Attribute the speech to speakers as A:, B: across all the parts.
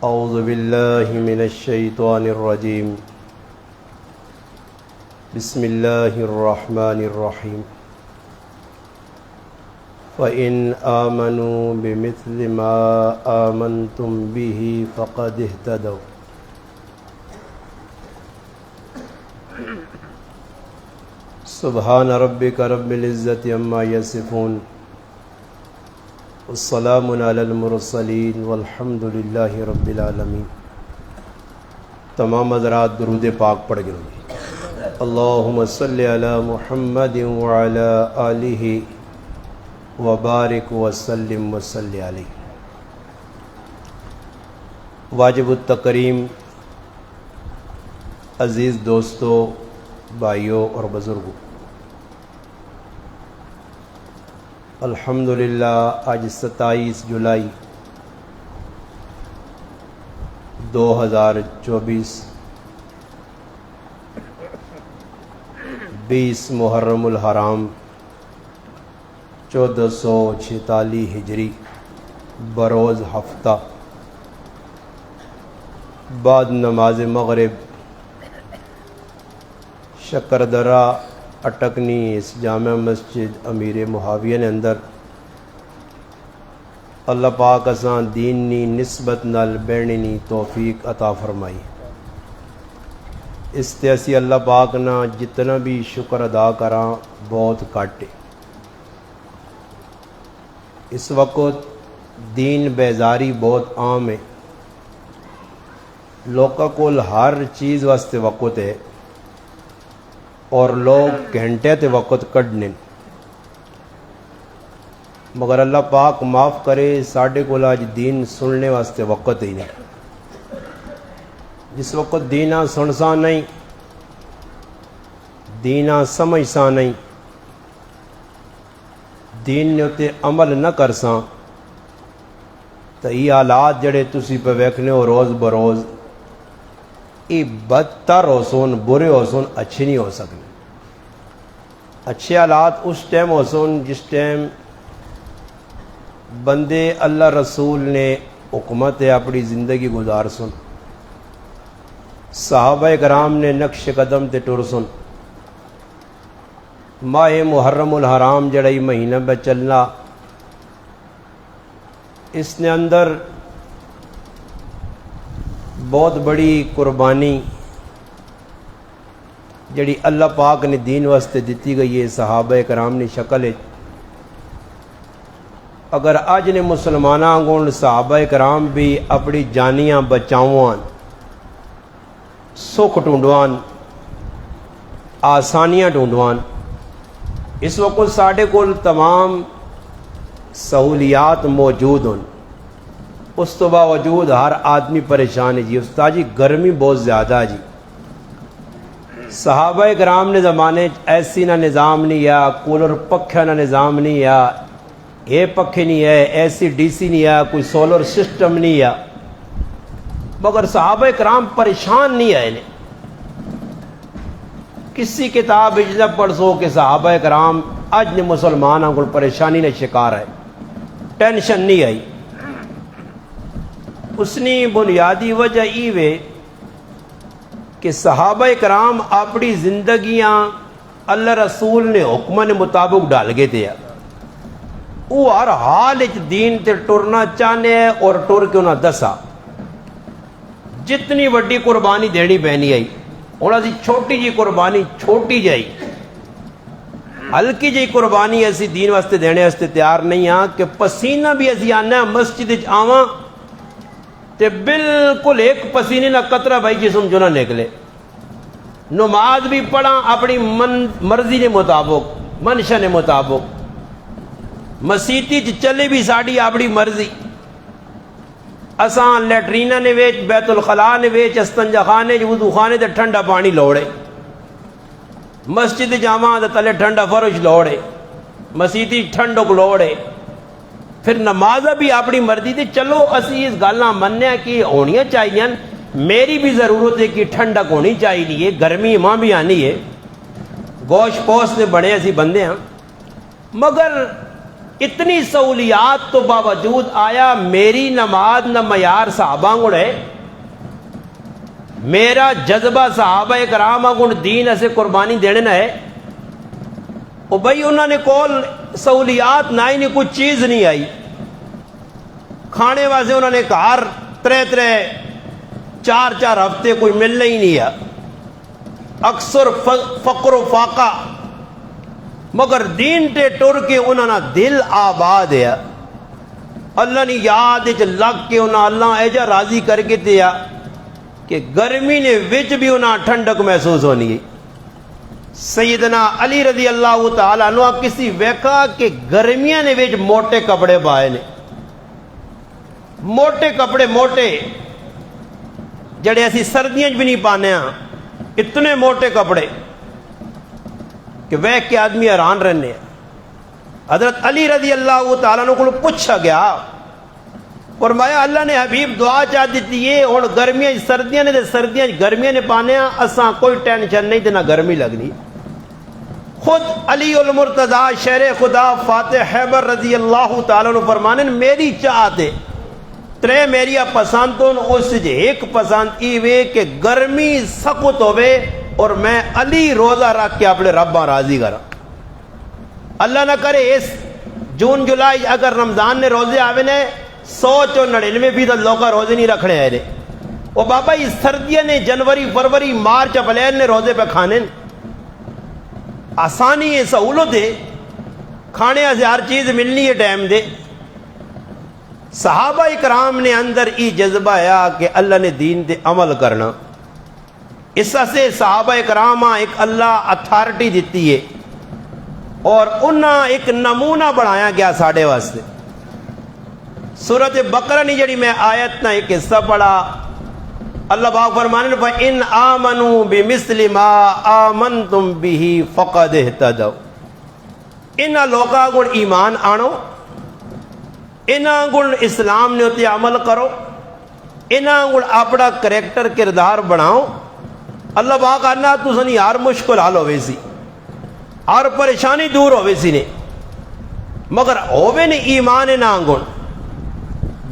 A: اعوذ باللہ من الشیطان الرجیم بسم اللہ الرحمن الرحیم فَإِنْ آمَنُوا بِمِثْلِ مَا آمَنْتُمْ بِهِ فَقَدِ اهْتَدَوْا سبحان ربک رب العزت عما یصفون والسلام علی المرسلین والحمد للہ رب العالمین۔ تمام حضرات درود پاک پڑھ گئے۔ اللہم صلی علی محمد وعلی آلہ وبارک وسلم وصلی علیہ۔ واجب التکریم عزیز دوستو، بھائیوں اور بزرگوں، الحمدللہ آج 27 جولائی 2024 20 محرم الحرام 1446 ہجری بروز ہفتہ بعد نماز مغرب شکردرہ اٹکنی اس جامع مسجد امیر معاویہ نے اندر اللہ پاک اساں دین نی نسبت نال بیٹھنے نی توفیق عطا فرمائی۔ اس تے اسی اللہ پاک نا جتنا بھی شکر ادا کراں بہت گھٹ ہے۔ اس وقت دین بیزاری بہت عام ہے، لوکاں کول ہر چیز واسطے وقت ہے اور لوگ گھنٹے تے وقت کڈنے، مگر اللہ پاک معاف کرے ساڈے کول اج دین سننے واسطے وقت ہی نہیں۔ جس وقت دینا سنسا نہیں، دینا سمجھسا نہیں، دین نے اتے عمل نہ کرساں تو یہ حالات جڑے تسی پہ ویکھنے ہو روز بروز یہ بدتر ہو سن، برے ہو سن، اچھے نہیں ہو سکنے۔ اچھے حالات اس ٹائم ہو سن جس ٹائم بندے اللہ رسول نے حکمت ہے اپنی زندگی گزار سن، صحابہ کرام نے نقش قدم تے ٹر سن۔ ماہ محرم الحرام جڑا ہی مہینہ میں چلنا، اس نے اندر بہت بڑی قربانی جڑی اللہ پاک نے دین واسطے دیتی گئی ہے صحابہ کرام نے شکل ہے۔ اگر آج نے مسلماناں گون صحابہ کرام بھی اپنی جانیاں بچاؤان، سکھ ڈھونڈوان، آسانیاں ڈھونڈوان، اس وقت ساڈے کول تمام سہولیات موجود ہیں، اس تو باوجود ہر آدمی پریشان ہے جی استاد جی گرمی بہت زیادہ ہے جی۔ صحابہ کرام نے زمانے ایسی نہ نظام نہیں ہے، کولر پکھا نہ نظام نہیں ہے، اے پکھے نہیں ہے، ایسی ڈی سی نہیں ہے، کوئی سولر سسٹم نہیں ہے، مگر صحابہ کرام پریشان نہیں ہے۔ کسی کتاب نہ پڑھ سو کہ صحابہ کرام اج نے مسلمانوں کو پریشانی نے شکار ہے، ٹینشن نہیں آئی۔ اس نے بنیادی وجہ یہ ہے کہ صحابہ کرام اپنی زندگیاں اللہ رسول نے حکم نے مطابق ڈال گئے تھے، وہ ہر حال دین تے ٹرنا چاہنے ہیں اور ٹر کے انہیں دسا جتنی وڈی قربانی دینی پینی آئی انہوں نے چھوٹی جی قربانی چھوٹی جائی، ہلکی جی قربانی ایسی دین واسطے دینے واسطے تیار نہیں ہاں کہ پسینہ بھی ایسی آنا ہے مسجد آواں تے بالکل ایک پسینے نہ قطرہ بھائی جسم جو نہ نکلے، نماز بھی پڑھا اپنی مرضی کے مطابق منشا نے مطابق، مسیتی چلے بھی ساڑی اپنی مرضی، اساں لیٹرینہ نے ویچ بیت الخلاء نے ویچ استنجا خانے وضو خانے تے ٹھنڈا پانی لوڑے، مسجد جامع تے تلے ٹھنڈا فرش لوڑے، مسیتی ٹھنڈک لوڑے، پھر نماز بھی اپنی مرضی تھی۔ چلو اسی اس گل نہ مننے کہ ہونی چاہیے، میری بھی ضرورت ہے کہ ٹھنڈک ہونی چاہیے، گرمی ماں بھی آنی ہے، گوشت پوش نے بڑے اسی بندے ہیں، مگر اتنی سہولیات تو باوجود آیا میری نماز نہ معیار صحابہ گڑ ہے، میرا جذبہ صحابہ کرام گڑ دین ایسے قربانی دینے نہ ہے؟ او بھائی انہوں نے کول سہولیات نہ ہی نہیں، کچھ چیز نہیں آئی، کھانے واسے انہوں نے کار ترے چار ہفتے کوئی ملنا ہی نہیں ہے، اکثر فقر و فاقہ، مگر دین تے ٹر کے انہوں نے دل آباد ہے، اللہ نے یاد لگ کے انہوں اللہ ایجا راضی کر کے دیا کہ گرمی نے وچ بھی انہوں ٹھنڈک محسوس ہونی ہے۔ سیدنا علی رضی اللہ تعالیٰ عنہ کسی ویکھا کہ گرمیاں نے وچ موٹے کپڑے پائے نے، موٹے کپڑے موٹے جڑے ایسی سردیاں بھی نہیں پانے ہاں، اتنے موٹے کپڑے کہ ویکھ کے آدمی حیران رہنے ہیں۔ حضرت علی رضی اللہ تعالیٰ عنہ کو پوچھا گیا، فرمایا اللہ نے حبیب دعا چاہ دیتی ہے اور گرمیاں سردیاں نے تے سردیاں گرمیاں نے پانے ہاں، اساں کوئی ٹینشن نہیں تے نہ گرمی لگنی۔ خود علی المرتضیٰ شیر خدا فاتح خیبر رضی اللہ تعالیٰ عنہ فرمانے میری چاہتے ترے میری پسندوں اس سے ایک پسند ای وے کہ گرمی سخت ہوئے اور میں علی روزہ رکھ کے اپنے ربا راضی کرا۔ اللہ نہ کرے اس جون جولائی اگر رمضان نے روزے آوے نے 199% لوگ روزے نہیں رکھنے آئے، وہ بابا اس سردیاں نے جنوری فروری مارچ اپریل نے روزے پہ کھانے، آسانی ہے، سہولت ہے، کھانے سے ہر چیز ملنی ہے ٹائم دے۔ صحابہ اکرام نے اندر ای جذبہ ہے کہ اللہ نے دین دے عمل کرنا، اس سے صحابہ اکرام ایک اللہ اتھارٹی دیتی ہے اور انہاں ایک نمونہ بڑھایا گیا ساڑھے واسطے۔ سورۃ بقرہ نہیں جڑی میں آیت نہ ایک حصہ پڑھا، اللہ پاک فرمانے فَإِنْ آمَنُوا بِمِثْلِ مَا آمَنْتُمْ بِهِ فَقَدْ اهْتَدَوْا، انہاں لوگاں کو ایمان آنو، انہاں کو اسلام نے ہوتے عمل کرو، انہاں کو اپنا کریکٹر کردار بناؤ، اللہ پاک آنا تو سنی ہر مشکل حال ہوئے سی، ہر پریشانی دور ہوئے سی نے، مگر ہوئے نے ایمان نہ گن،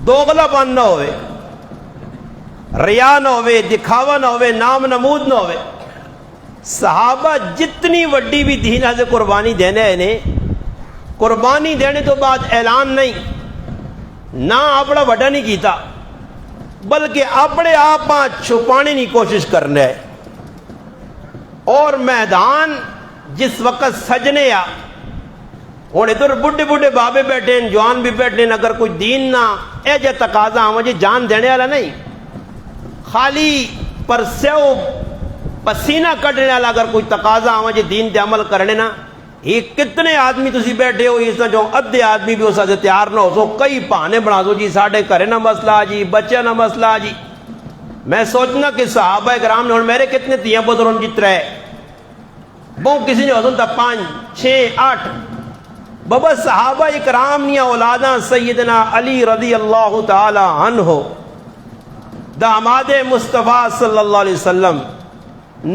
A: دوغلا پن نہ ہوئے، ریا نہ ہوئے، دکھاوا نہ ہوئے، نام نمود نہ ہوئے۔ صحابہ جتنی وڈی بھی دین سے قربانی دینے ہیں، قربانی دینے تو بعد اعلان نہیں، نہ اپنا وڈا نہیں کیتا، بلکہ اپنے آپ چھپانے کی کوشش کرنا ہے، اور میدان جس وقت سجنے آ ہوں ادھر بڈھے بڈھے بابے بیٹھے ہیں، جوان بھی بیٹھے ہیں، اگر کوئی دین نہ اے جے تقاضا مجھے جان دینے والا نہیں، خالی پرسیو پسینہ کٹنے والا اگر کوئی تقاضا مجھے دین دے عمل کرنے نا، یہ کتنے آدمی تسی بیٹھے ہو، اس جو ادھے آدمی بھی اس سے تیار نہ ہو سو، کئی بہانے بنا دو جی ساڈے گھر نہ مسئلہ جی، بچے نہ مسئلہ جی۔ میں سوچنا کہ صحابہ کرام نے میرے کتنے تیاں پتر ان جتر ہے، بہت کسی نے ہوتا 5 6 8 بابا صحابہ اکرام نیا اولاداں سیدنا علی رضی اللہ تعالی عنہ داماد مصطفیٰ صلی اللہ علیہ وسلم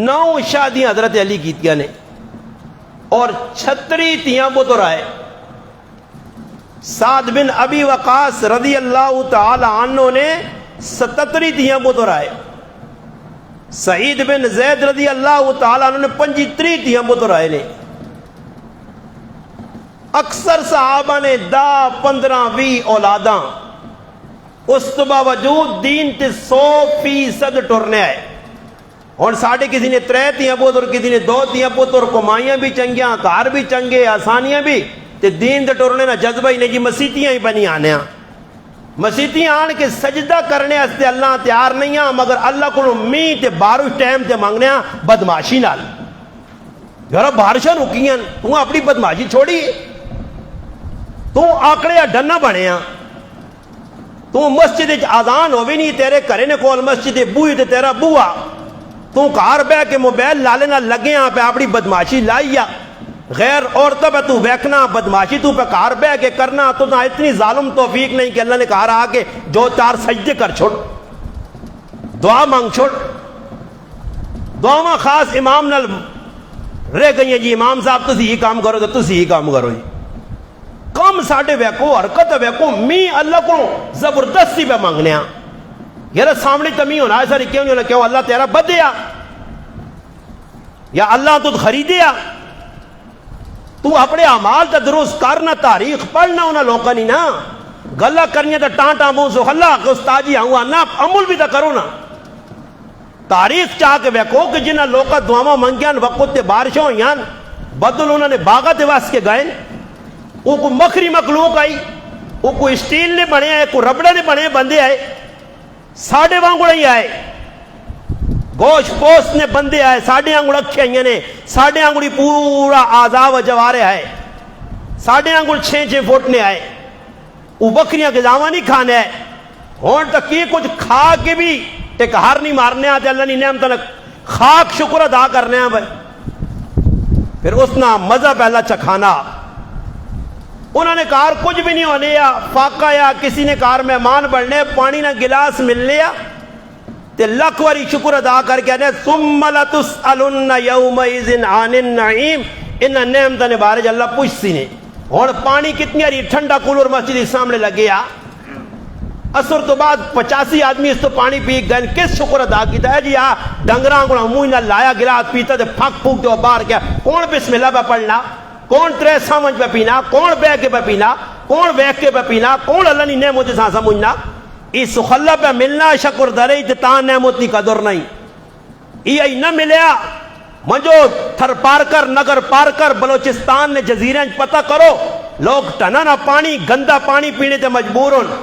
A: 9 شادیاں حضرت علی کیتیاں نے اور 36 تیاں پتر آئے۔ سعد بن ابی وقاص رضی اللہ تعالی عنہ نے 77 تیاں پتر آئے۔ سعید بن زید رضی اللہ تعالی عنہ نے 35 تیاں پتر آئے نے۔ اکثر صحابہ نے 10 15 20 اولاداں، اس تو باوجود دین تے 100% ٹرنے آئے۔ اور ساڑھے کسی نے 3 تیاں پتر، کسی نے 2 تیاں پتر، کمائیاں بھی چنگیاں، کار بھی چنگے، آسانیاں بھی، تے دین تے ٹرنے نہ جذبہ ہی نہیں جی مسیتیاں ہی بنی آنے ہیں۔ مسیتیاں آن کے سجدہ کرنے استے اللہ تیار نہیں ہیں، مگر اللہ کو می تے بارش ٹائم تے مانگنے ہیں بدماشی نال۔ یارا بارشاں رکیاں، تو اپنی بدماشی چھوڑی، تو آکڑے ڈنا بنے ہیں، تو مسجد آزان ہوئی نہیں، تیرے کرے نے کول مسجد بوئی تے تیرا بوا، تو کار بے کے موبائل لالے نہ لگے ہیں پہ اپنی بدماشی لائیا، غیر عورتوں پہ تو بیکنا بدماشی تو پہ کار بے کے کرنا، تو نہ اتنی ظالم توفیق نہیں کہ اللہ نے کہا رہا کہ جو 4 سجدے کر چھوڑ، دعا مانگ چھوڑ۔ دعا خاص امام نال رہ گئی ہیں جی، امام صاحب تسی ہی کام کرو تو تسی ہی کام کرو جی، کم ساڈے ویکو حرکت ویکو می اللہ کو زبردستی پہ منگنے یار سامنے تمی ہونا ہے ساری کیوں نہیں ہونا کیوں اللہ تیرا بدیا یا اللہ تو خریدیا تو اپنے اعمال تے درست کرنا تاریخ پڑھنا انہاں لوکاں نہیں نا گلا کرنی تے ٹاں ٹاں منہ سو اللہ کے استاد جی آؤں نا عمل بھی تے کرو نا تاریخ چاہ کے ویکو کہ جنہاں لوکاں دعاواں منگیاں وقت تے بارشاں ہوئیاں بدل انہوں نے باغا تے واس کے گئے وہ کو مکری مخلوق آئی وہ کو اسٹیل نے بنے آئے کو ربڑے نے بنے بندے آئے ساڑھے وانگڑے ہی آئے گوشت پوست نے بندے آئے ساڑھے آنگڑ اکھے آئیں نے ساڑھے آنگڑی پورا آزا و جوارے آئے ساڑھے آنگڑ 6 فٹ نے آئے وہ بکریاں کے جاوہ نہیں کھانے آئے ہون تک یہ کچھ کھا کے بھی ایک ہار نہیں مارنے آتے اللہ نہیں نعمت خاک شکر ادا کرنے آئے پھر اس نا مزہ پہلا چکھانا انہوں نے کہا کچھ بھی نہیں ہونے یا فاقہ یا کسی نے کہا مہمان بڑھنے پانی نہ گلاس مل لیا تے لکھ واری شکر ادا کر کے آنے ثم لتسألن یومئذ عن النعیم انہاں نعمتاں نے بارے اللہ پوچھتی نے اور پانی کتنی آری ٹھنڈا کولر مسجد سامنے لگے اثر تو بعد 85 آدمی اس تو پانی پی گئے کس شکر ادا کیتا ہے جی ڈنگراں کو منہ نہ لایا گلاس پیتا تے پھک پھوک تے باہر کیا کون بسم اللہ پہ پڑھنا کون ترے سمجھ پہ پینا کون بے کے پہ پینا کون بیک کے پہ پینا کون اللہ نہیں نعمت سا سمجھنا اس خلا پہ ملنا شکر درے تاں نعمت نہیں قدر نہیں یہ نہ ملیا منجو تھر پارکر نگر پارکر بلوچستان نے جزیریں پتہ کرو لوگ ٹنانا پانی گندا پانی پینے تے مجبور ہوں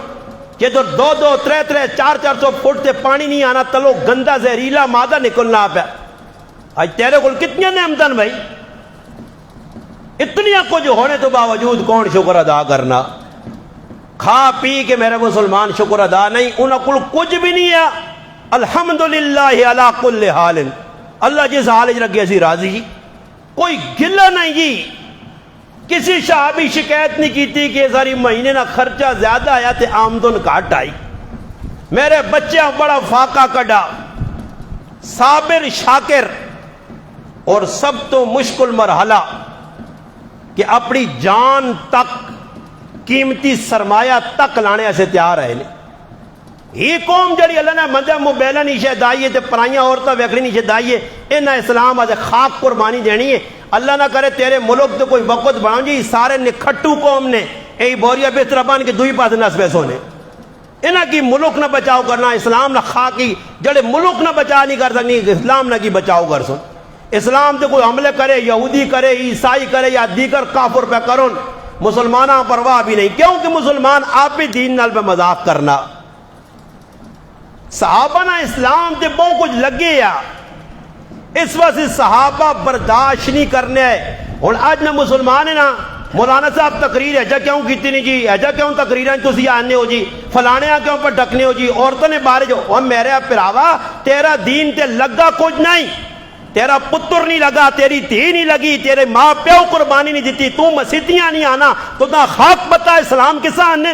A: کہ جو 2-2 3-3 400 فٹ تے پانی نہیں آنا تلو گندا زہریلا مادہ نکلنا پہ آج تیرے کو کتنی نعمتن بھائی اتنی کچھ ہونے تو باوجود کون شکر ادا کرنا کھا پی کے میرے مسلمان شکر ادا نہیں انہوں کو کچھ بھی نہیں ہے الحمدللہ علی کل حال اللہ جس حال رکھے اسی راضی جی کوئی گلہ نہیں جی کسی شعبی شکایت نہیں کی تھی کہ ساری مہینے نہ خرچہ زیادہ آیا تے آمدن کاٹ آئی میرے بچے بڑا فاقہ کڈا صابر شاکر اور سب تو مشکل مرحلہ کہ اپنی جان تک قیمتی سرمایہ تک لانے سے تیار ہے یہ قوم جڑی اللہ نے مذہب مبیلہ نیشہ دائیے تے پرائیاں عورتہ ویکڑی نیشہ دائیے انہا اسلام آج خاک قربانی دینی ہے اللہ نہ کرے تیرے ملک تو کوئی وقت بڑھاؤں جی سارے نکھٹو قوم نے ای بوریا بہتربان کے دوئی پاس نس پیسوں نے انہا کی ملک نہ بچاؤ کرنا اسلام نہ خاکی جڑے ملک نہ بچا نہیں کر سکنی اسلام نہ کی بچاؤ کر سن اسلام تے کوئی حملے کرے یہودی کرے عیسائی کرے یا دیگر کافر پہ کرن مسلمانہ پرواہ بھی نہیں کیونکہ مسلمان آپ بھی دین نال پہ مذاق کرنا صحابہ نا اسلام تے بہت کچھ لگے یا اس واسطے صحابہ برداشت نہیں کرنے ہیں اور آج نہ مسلمان ہے نا مولانا صاحب تقریر ہے جا کیوں کیتی نہیں جی ہے جا کیوں تقریر ہیں تسی آنے ہو جی فلانے آ کیوں پر ڈکنے ہو جی عورتوں نے بارے جو اور میرے پراوا تیرا دین تے لگا کچھ نہیں تیرا پتر نہیں لگا تیری دھی نہیں لگی تیرے ماں پیو قربانی نہیں دیتی تو مسیتیاں نہیں آنا تو نہ خاک بتا اسلام کسا آنے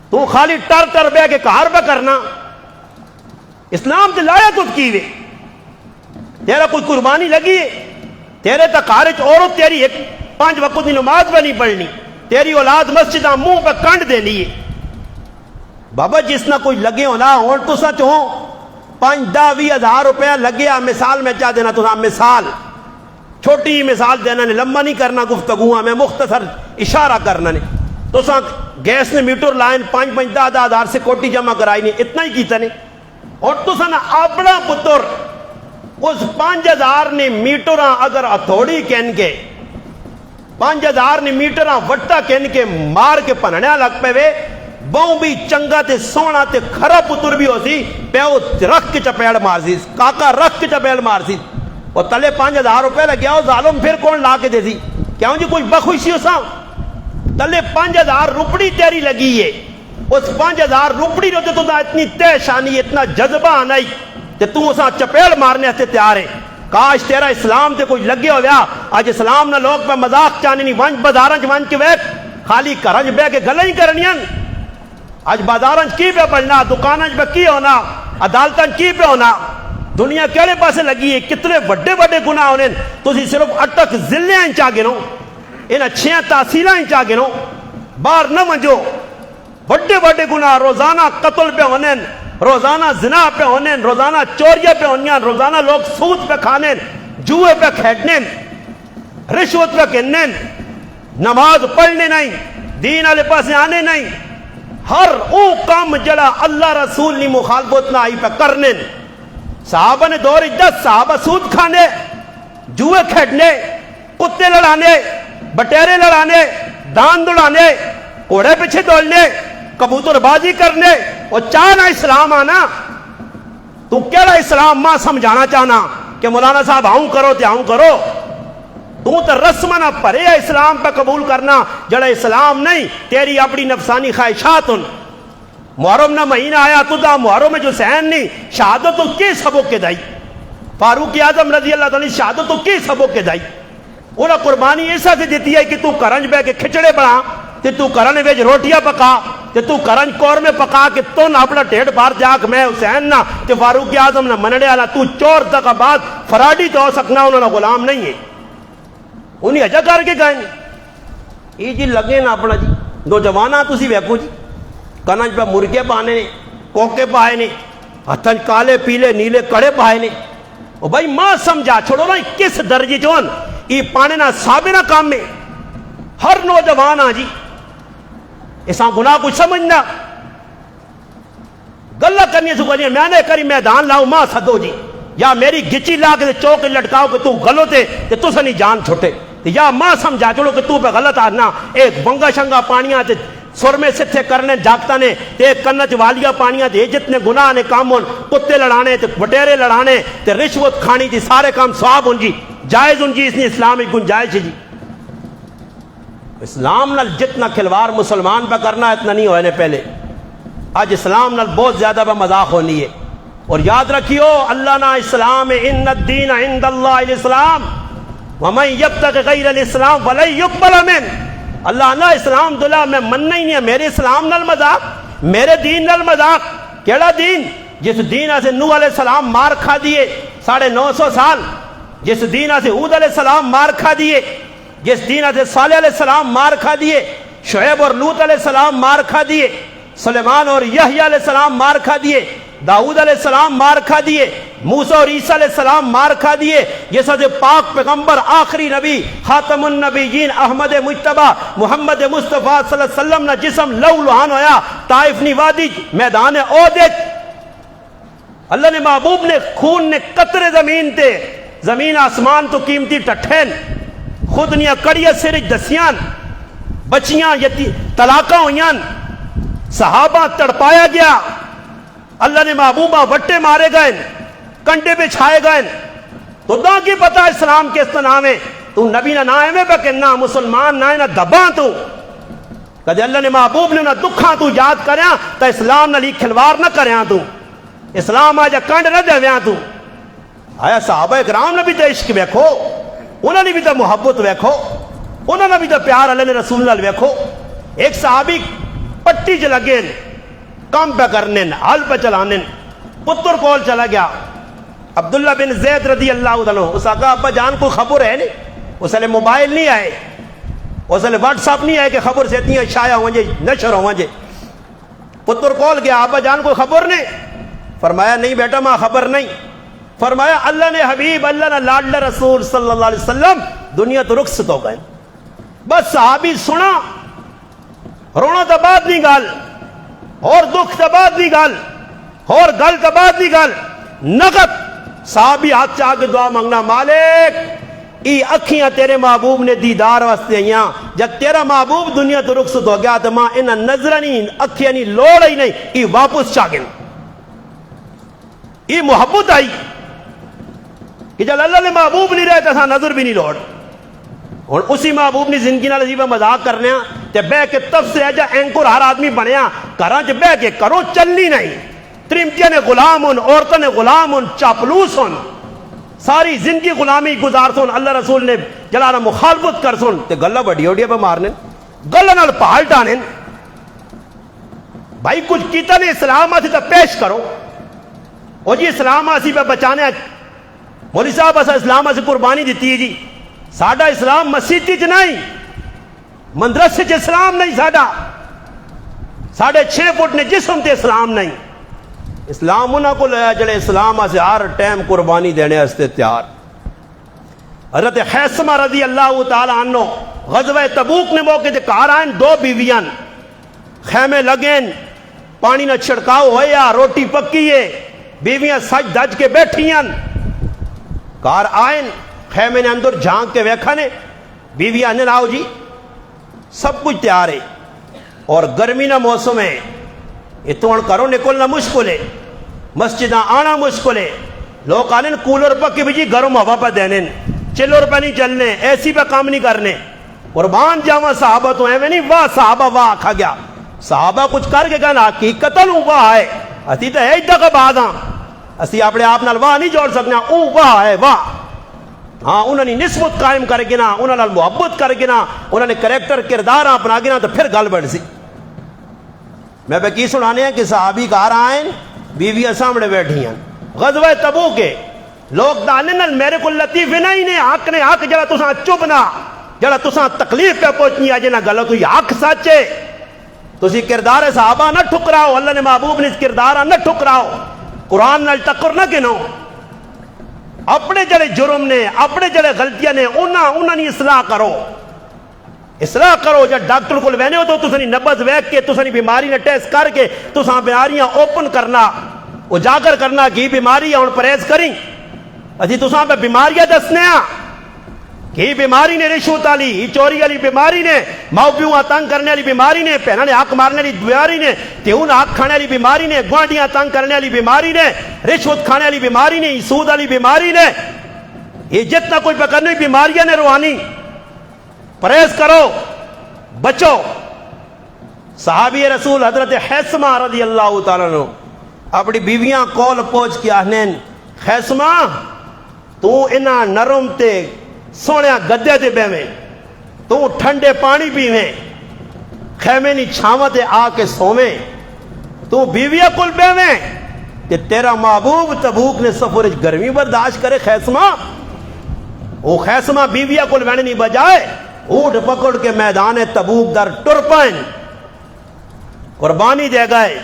A: تو خالی ٹر ٹر بے کے کہار پہ کرنا اسلام تے لایا تجھ کی وے تیرا کوئی قربانی لگی ہے تیرے تک خارج عورت تیری ایک 5 وقت کی نماز پہ نہیں پڑھنی تیری اولاد مسجدہ منہ پہ کنڈ دینی ہے بابا جس نہ کوئی لگے ہونا اور تو سچ ہو 5-10-20 ہزار روپیہ لگے مثال میں چاہ دینا تو مثال چھوٹی مثال دینا نے لمبا نہیں کرنا گفتگو میں مختصر اشارہ کرنا نے تو گیس نے میٹر لائن 5-10 ہزار سے کوٹی جمع کرائی نہیں اتنا ہی کیتا نہیں اور تو سنا اپنا پتر اس 5,000 نے میٹراں اگر اتھوڑی کہن کے 5,000 نے میٹراں وٹا کہن کے مار کے پنڑیا لگ پہ وے بہوں بھی چنگا تے سونا تے کھرا پتر بھی ہو سی پیو رکھ کے چپیڑ مار سی کاکا رکھ کے چپیڑ مار سی اور تلے 5,000 روپے لگیا ہو ظالم پھر کون لا کے دے سی کیوں جی کوئی بخوشی ہو سا تلے 5,000 روپڑی تیری لگی ہے اس 5,000 روپڑی روتے تو دا اتنی تے شانی اتنا جذبہ آنائی تے تو اساں چپیڑ مارنے سے تیار ہے کاش تیرا اسلام تے کوئی لگے ہو گیا آج اسلام نہ لوگ پہ مذاق چاہنے نہیں ونج بازارنج ونج کے ویک خالی کرنج بے کے گلیں ہی کرنیاں آج بازارنج کی پہ پڑھنا دکاننج پہ کی ہونا عدالتنج کی پہ ہونا دنیا کیڑے پاسے لگی ہے کتنے بڑے بڑے گناہ ہونے تو صرف اٹک ذلیاں چاہ گنو ان چھیاں تحصیلاں چا گنو باہر نہ منجو بڑے بڑے گناہ روزانہ قتل پہ ہونے روزانہ زنا پہ ہونے روزانہ چوریاں پہ ہونی روزانہ لوگ سود پہ کھانے جوئے پہ کھیڑنے رشوت پہ گننے نماز پڑھنے نہیں دین والے پاس آنے نہیں ہر او کام جڑا اللہ رسول نے مخالفت نہ آئی پہ کرنے صحابہ نے دور عزت صحابہ سود کھانے جوئے کھیڑنے کتے لڑانے بٹیرے لڑانے دان دوڑانے کوڑے پیچھے دوڑنے کبوتر بازی کرنے اور چاہنا اسلام آنا تو کیڑا اسلام ماں سمجھانا چاہنا کہ مولانا صاحب آؤں کرو تے آؤں کرو تو رسم نہ پرے اسلام پہ قبول کرنا جڑا اسلام نہیں تیری اپنی نفسانی خواہشات ان محرم نہ مہینہ آیا تو دا محرم میں جو سہن نہیں شہادت تو کی سبق کے دائی فاروق اعظم رضی اللہ تعالیٰ شہادت تو کی سبق کے دائی انہاں قربانی ایسا سے دیتی ہے کہ تو کرنج بے کے کھچڑے بڑھا تے تو کرن ویج روٹیاں پکا تے تو کرن کور میں پکا کے تو نہ اپنا ٹھیڑ بار جاک میں حسین نہ تے فاروق اعظم نہ منڑے والا تو چور تک بعد فراڈی تو ہو سکنا انہوں نے غلام نہیں ہے انہیں اجا کر کے گئے یہ جی لگے نا اپنا جی نوجوانہ تسی ویکھو جی کنج پہ مرغے پانے نے کوکے پائے نے ہتھن کالے پیلے نیلے کڑے پائے نے او بھائی ماں سمجھا چھوڑو نا کس درجے چون یہ پانے نہ سابنا کام میں ہر نوجوان آ جی ایسا گناہ کچھ سمجھنا گلہ کرنی ہے سکھا جی میں نے کری میدان لاؤ ماں سدو جی یا میری گچی لا کے چوک لٹکاؤ کہ تو غلط ہے کہ تو سنی جان چھوٹے یا ماں سمجھا چلو کہ تو پہ غلط آنا ایک بنگا شنگا پانیاں تے سر میں ستھے کرنے جاگتا نے تے کنچ والیاں پانیاں تے جتنے گناہ نے کام ہون کتے لڑانے تے وڈیرے لڑانے تے رشوت کھانی جی سارے کام ثواب ہون جی جائز ہون جی اس نے اسلامی گنجائش جی اسلام نال جتنا کھلوار مسلمان پہ کرنا اتنا نہیں ہونے پہلے آج اسلام نال بہت زیادہ پہ مذاق ہونی ہے اور یاد رکھیو اللہ نا اسلام ان الدین عند اللہ الاسلام ومن یبتغ غیر الاسلام ولن یقبل من اللہ نا اسلام دلا میں مننا ہی نہیں ہے میرے اسلام نال مذاق میرے دین نال مذاق کیڑا دین جس دین سے نوح علیہ السلام مار کھا دیے 950 سال جس دین سے ہود علیہ السلام مار کھا دیے جس دین سے صالح علیہ السلام مار کھا دیے شعیب اور لوط علیہ السلام مار کھا دیے سلیمان اور یحییٰ علیہ السلام مار کھا دیے داؤد علیہ السلام مار کھا دیے موسیٰ اور عیسیٰ علیہ السلام مار کھا دیے یہ سب پاک پیغمبر آخری نبی خاتم النبیین احمد مجتبی محمد مصطفیٰ صلی اللہ علیہ وسلم نہ جسم لو لہان ہویا طائف نی وادی میدان عہد اللہ نے محبوب نے خون نے قطرے زمین تے زمین آسمان تو قیمتی ٹٹھین خود نیا کڑیا سرج دسیان بچیاں طلاقاں ہویاں صحابہ تڑپایا گیا اللہ نے محبوبہ وٹے مارے گئے کنڈے پہ چھائے گئے تو دا کی پتا اسلام کے اس نام ہے تو نبی نہ نائے میں پہ کہنا مسلمان نائے نہ دباں تو کہتے اللہ نے محبوب نے نہ دکھاں تو یاد کریں تا اسلام نہ لی کھلوار نہ کریں تو اسلام آجا کنڈ نہ دے ویاں تو آیا صحابہ اکرام نے بھی تو عشق ویکھو انہوں نے بھی تو محبت ویکھو انہوں نے بھی تو پیار اللہ نے رسول اللہ ویکھو ایک صحابی پٹی چ لگے کام پہ کرنے حل پہ چلانے پتر کول چلا گیا عبداللہ بن زید رضی اللہ عنہ اس آقا ابا جان کو خبر ہے نہیں اس لئے موبائل نہیں آئے اس لئے واٹس اپ نہیں آئے کہ خبر سے اتنی شائع ہوں جے نشر ہوں جے پتر کول گیا ابا جان کو خبر نہیں فرمایا نہیں بیٹا ماں خبر نہیں فرمایا اللہ نے حبیب اللہ نے لاڈلہ رسول صلی اللہ علیہ وسلم دنیا تو رخصت ہو گئے بس صحابی سنا رونا تو بعد نہیں گال اور دکھ تو بعد نہیں گال اور گل تو بعد نہیں گال نقد صحابی ہاتھ چاہ کے دعا مانگنا مالک ای اکھیاں تیرے محبوب نے دیدار واسطے آئیاں جب تیرا محبوب دنیا تو رخصت ہو گیا تو ماں انہاں نظر نہیں اکھیاں نہیں لوڑ ہی نہیں ای واپس چاہ گئے ای محبت آئی کہ جب اللہ نے محبوب نہیں رہے تو نظر بھی نہیں لوڑ اور اسی محبوب نے زندگی نال عجیبہ مذاق کرنے تے بہ کے تب سے جا اینکر ہر آدمی بنیا گھراں چ بہ کے کرو چلنی نہیں ترمتیاں نے غلام ہن عورتوں نے غلام ہن چاپلوس ہن ساری زندگی غلامی گزار سن اللہ رسول نے جلانا مخالفت کر سن تے گلہ بڑی اوڈیا پہ مارنے گلہ نال پہاڑ ڈانے بھائی کچھ کیتا نے اسلام آسی تو پیش کرو اور جی اسلام آسی پہ بچانے مولوی صاحب اسا اسلام آسی قربانی دیتی ہے جی ساڈا اسلام مسیحی چ نہیں مدرسے چ اسلام نہیں ساڑھے 6 فٹ نے جسم تے اسلام نہیں. اسلام انہاں کو لیا جڑے اسلام سے ہر ٹائم قربانی دینے واسطے تیار. حضرت خیثمہ رضی اللہ تعالی عنہ غزوہ تبوک نے موقع تے گھر آئیں 2 بیویاں, خیمے لگیں, پانی نہ چھڑکاؤ ہویا, روٹی پکی ہے, بیویاں سج دج کے بیٹھیاں. گھر آئیں خیمے نے اندر جھانک کے ویکھا نے, بیویاں نے لاؤ جی سب کچھ تیار ہے اور گرمی نہ موسم ہے, اتوں کرو نکلنا مشکل ہے, مسجداں آنا مشکل ہے. لوگ آنے کولر پکی بھی جی گرم ہوا پہ دینے, چلر پہ نہیں چلنے, اے سی پہ کام نہیں کرنے. قربان جاواں صحابہ تو ایویں نہیں واہ صحابہ واہ آکھا گیا. صحابہ کچھ کر کے کہنا حقیقتاً واہ ہے. اسی تو ہے کا بعد ہاں, اسی اپنے آپ نال واہ نہیں جوڑ سکتے, او واہ ہے واہ. ہاں انہوں نے نسبت قائم کر کے نا, انہوں نے محبت کر کے نا, انہوں نے کریکٹر کردار اپنا کے نا, تو پھر گل بڑھ سی. میں پہ کی سنانے ہیں کہ صحابی گھر آئیں, بیویاں سامنے بیٹھی ہیں. غزوہ تبوک کے لوگ دانے نال میرے کو لطیف نہیں نے حق نے حق جڑا تساں چبنا جڑا تساں تکلیف پہ پہنچنی ہے جنا غلط ہوئی, حق سچ ہے. تسی کردار صحابہ نہ ٹھکراؤ, اللہ نے محبوب نے کردار نہ ٹھکراؤ, قرآن نال ٹکر نہ گنو. اپنے جڑے جرم نے, اپنے جڑے غلطیاں نے, انہاں نے اصلاح کرو. اصلاح کرو. جب ڈاکٹر کو وینے ہو تو تسانی نبض ویکھ کے, تسانی بیماری نے ٹیسٹ کر کے, تساں بیماریاں اوپن کرنا, اجاگر کرنا کی بیماری ہے, ہن پرہیز کریں. اسی تساں پہ بیماریاں دسنے ہاں کہ بیماری نے رشوت والی, چوری والی بیماری نے, ماؤ پیو تنگ کرنے والی بیماری نے, بہنوں نے حق مارنے والی بیماری نے, تیوں حق کھانے والی بیماری نے, گوانڈیاں تنگ کرنے والی بیماری نے, رشوت کھانے والی بیماری نے, سود والی بیماری نے, یہ جتنا کوئی پکڑنے بیماریاں نے روحانی. پرہیز کرو, بچو. صحابی رسول حضرت خیثمہ رضی اللہ تعالیٰ عنہ اپنی بیویاں کول پہنچ کے آہنین, خیثمہ تو انہاں نرم تے سونیا گدے تے بیویں, تو ٹھنڈے پانی پیویں, خیمے نی چھاواں تے آ کے سویں, تو بیویاں کول بیویں تے تیرا محبوب تبوک نے سفر گرمی برداشت کرے. خیثمہ او خیثمہ بیویاں کول بیٹھنے نہیں بجائے اونٹ پکڑ کے میدان تبوک در ٹر پائن, قربانی دے گئے.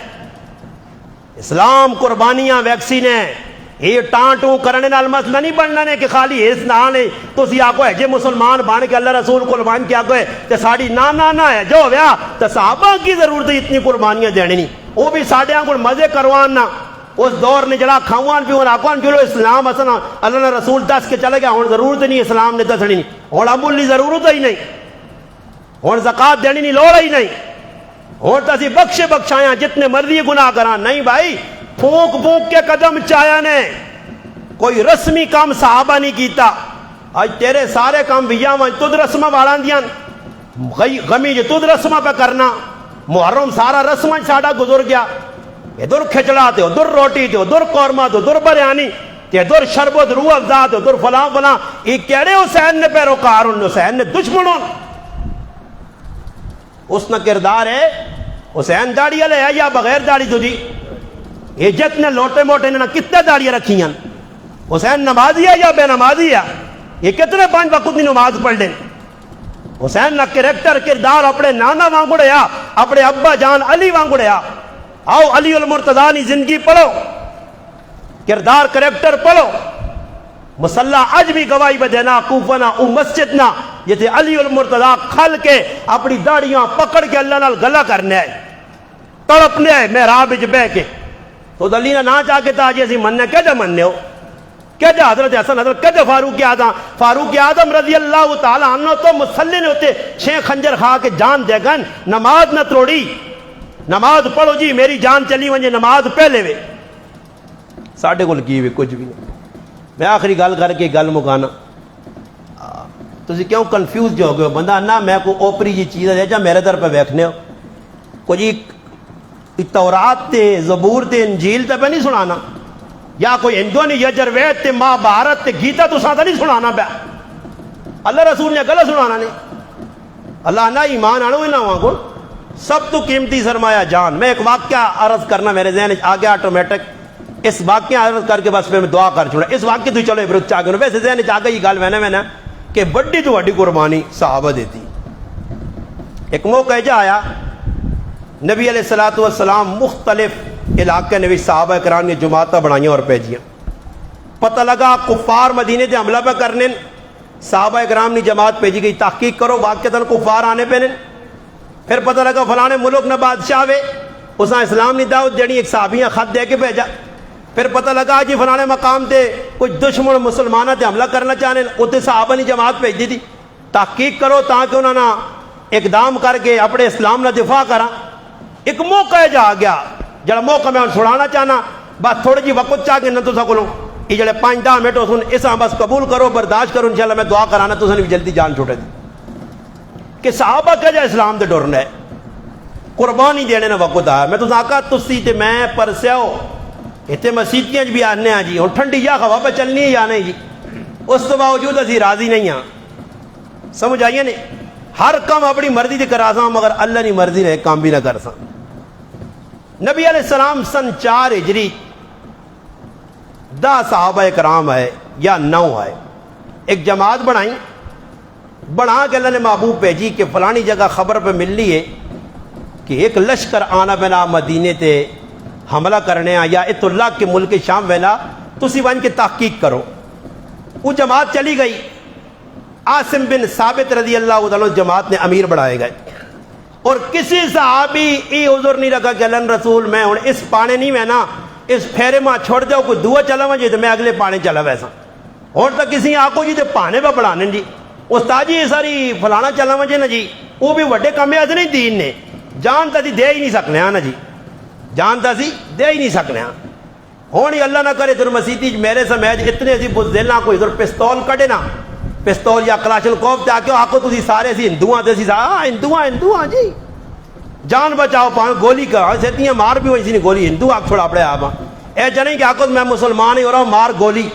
A: اسلام قربانیاں ویکسین ہے. یہ ٹانٹوں کرنے نال مسئلہ نہیں بننا نے کہ خالی اس نہ نے تسی آکو ہے جے مسلمان بن کے اللہ رسول قربان کیا کوئے تے ساڑی نہ ہے جو ہویا تے صحابہ کی ضرورت ہے اتنی قربانیاں دینے نہیں. وہ بھی ساڑے آنکھ مزے کروان نہ, اس دور نے جڑا کھاوان پیوان آکوان چلو اسلام اسنا اللہ نے رسول دس کے چلے گیا, ہون ضرورت نہیں اسلام نے دسنی نہیں, ہون عمل نہیں ضرورت ہی نہیں, ہون زکاة دینی نہیں لوڑ ہی نہیں, ہون تسی بخشے بخشایاں جتنے مرضی گناہ کران. نہیں بھائی, پھونک پھونک کے قدم چایا نے, کوئی رسمی کام صحابہ نہیں کیتا. آج تیرے سارے کام ویاں وہاں تد رسمہ والان دیاں, غمی جو تد رسمہ پہ کرنا, محرم سارا رسمہ ساڑا گزر گیا. ادھر کھچڑا تے ادھر روٹی تے ادھر قورمہ تے ادھر بریانی تے ادھر شربت روح افزا تے ادھر فلاں فلاں. یہ کہڑے حسین نے پیروکار, حسین نے دشمنوں, اس نے کردار ہے حسین داڑھی والے ہے یا بغیر داڑھی تو جی, یہ جتنے لوٹے موٹے نے کتنے داڑیاں رکھی ہیں. حسین نمازی ہے یا بے نمازی ہے, یہ کتنے 5 وقت کی نماز پڑھ لیں. حسین نہ کریکٹر کردار اپنے نانا وانگڑیا, اپنے ابا جان علی وانگڑیا. آؤ علی المرتضیٰ نی زندگی پڑھو, کردار کریکٹر پڑھو. مسلح اج بھی گواہی بدینا کوفنا او مسجد نہ جتے علی المرتضیٰ کھل کے اپنی داڑیاں پکڑ کے اللہ نال گلا کرنے ہے, تڑپنے ہے محراب وچ بہ کے. تو دلی نہ چاہ کے تاجی اسی مننے کہتے مننے ہو, کہتے حضرت حسن حضرت کہتے فاروق اعظم رضی اللہ تعالیٰ عنہ تو مسلح نے ہوتے 6 خنجر کھا کے جان دے گن, نماز نہ توڑی, نماز پڑھو جی میری جان چلی ونجے نماز پہلے وے. ساڑھے کو لگی ہوئے کچھ بھی نہیں. میں آخری گل کر کے گل مکانا, تسی کیوں کنفیوز جو ہو گئے ہو, بندہ نہ میں کو اوپری جی چیز ہے جا میرے در پہ بیٹھنے ہو, کوئی تورات تے زبور تے انجیل تے پہ نہیں سنانا, یا کوئی ہندونی یجروید تے ماں بھارت تے گیتا تو ساتھ نہیں سنانا پہ. اللہ رسول نے گلہ سنانا نہیں. اللہ نہ ایمان آنو ہی نہ وہاں کو سب تو قیمتی سرمایہ جان. میں ایک واقعہ عرض کرنا میرے ذہن آگے آٹومیٹک, اس واقعہ عرض کر کے بس پھر میں دعا کر چھوڑا. اس واقعہ تو چلو عبرت چاہ گئے, ویسے ذہن آگے یہ گل میں نے کہ بڑی تو بڑی قربانی صحابہ دیتی. ایک موقع جا آیا نبی علیہ الصلوۃ والسلام مختلف علاقے نے بھی صحابہ کرام نے جماعتیں بنائیں اور بھیجیاں. پتہ لگا کفار مدینے سے حملہ پہ کرنے، صحابہ کرام نے جماعت بھیجی گئی تحقیق کرو واقعتاً کفار آنے پہ. پھر پتہ لگا فلانے ملک نے بادشاہ وے اس نے اسلام نے دعوت دینی، ایک صحابیاں خط دے کے بھیجا. پھر پتہ لگا جی فلانے مقام تے کچھ دشمن مسلمانوں تے حملہ کرنا چاہنے، اتنے صحابہ نے جماعت بھیج دی تھی. تحقیق کرو تاکہ انہوں نے اقدام کر کے اپنے اسلام نہ دفاع کرا. ایک موقع جا آ گیا جڑا موقع میں چھڑانا چاہنا، بس تھوڑی جی وقت چاہ کے نہ تو سکولوں یہ جڑے 5-10 منٹ اس اس بس قبول کرو برداشت کرو، انشاءاللہ میں دعا کرانا تو بھی جلدی جان چھوٹے دی کہ صحابہ کا جا اسلام دے ڈرنا ہے قربانی دینے نے وقت آیا. میں تو آقا تسی تے میں پرسیاؤ اتنے مسیتیاں بھی آنے ہیں جی، اور ٹھنڈی یا ہوا پہ چلنی ہے یا نہیں جی، اس تو باوجود اسی راضی نہیں ہاں. سمجھ آئیے نہیں، ہر کام اپنی مرضی سے کرا سا مگر اللہ نہیں مرضی نے کام بھی نہ کر سا. نبی علیہ السلام سن 4 ہجری 10 صحابہ کرام آئے یا 9 آئے، ایک جماعت بنائی، بنا کے اللہ نے محبوب بھیجی کہ فلانی جگہ خبر پہ مل لی ہے کہ ایک لشکر آنا بنا مدینے تے حملہ کرنے یا ات اللہ کے ملک شام وینا تسی ون کے تحقیق کرو. وہ جماعت چلی گئی. عاصم بن ثابت رضی اللہ عنہ جماعت نے امیر بنائے گئے، اور کسی صحابی یہ عذر نہیں رکھا کہ اللہ رسول میں ہوں اس پانے نہیں میں نا اس پھیرے ماں چھوڑ جاؤ کوئی دعا چلا ہوا جی تو میں اگلے پانے چلا ویسا. اور تو کسی آکو جی تو پانے پہ بڑھانے جی استاد جی ساری فلانا چلا ہوا جی نا جی وہ بھی وڈے کامے از نہیں دین نے جانتا سی دے ہی نہیں سکنے ہاں نا جی، جانتا سی دے ہی نہیں سکنے ہاں. ہونی اللہ نہ کرے تر مسیتی میرے سمیت اتنے سی بزدل نہ کوئی ادھر پستول کٹے نا پستول یا کلاشن کوف تے آ کے آکو تسی سارے سی ہندوؤں تے سی ہندوؤں جی جان بچاؤ پاؤں گولی کا سیتیاں مار بھی ہوئی سی نہیں گولی ہندو آگ چھوڑا پڑے آپ اے جنہیں کہ آکو میں مسلمان ہی ہو رہا ہوں مار گولی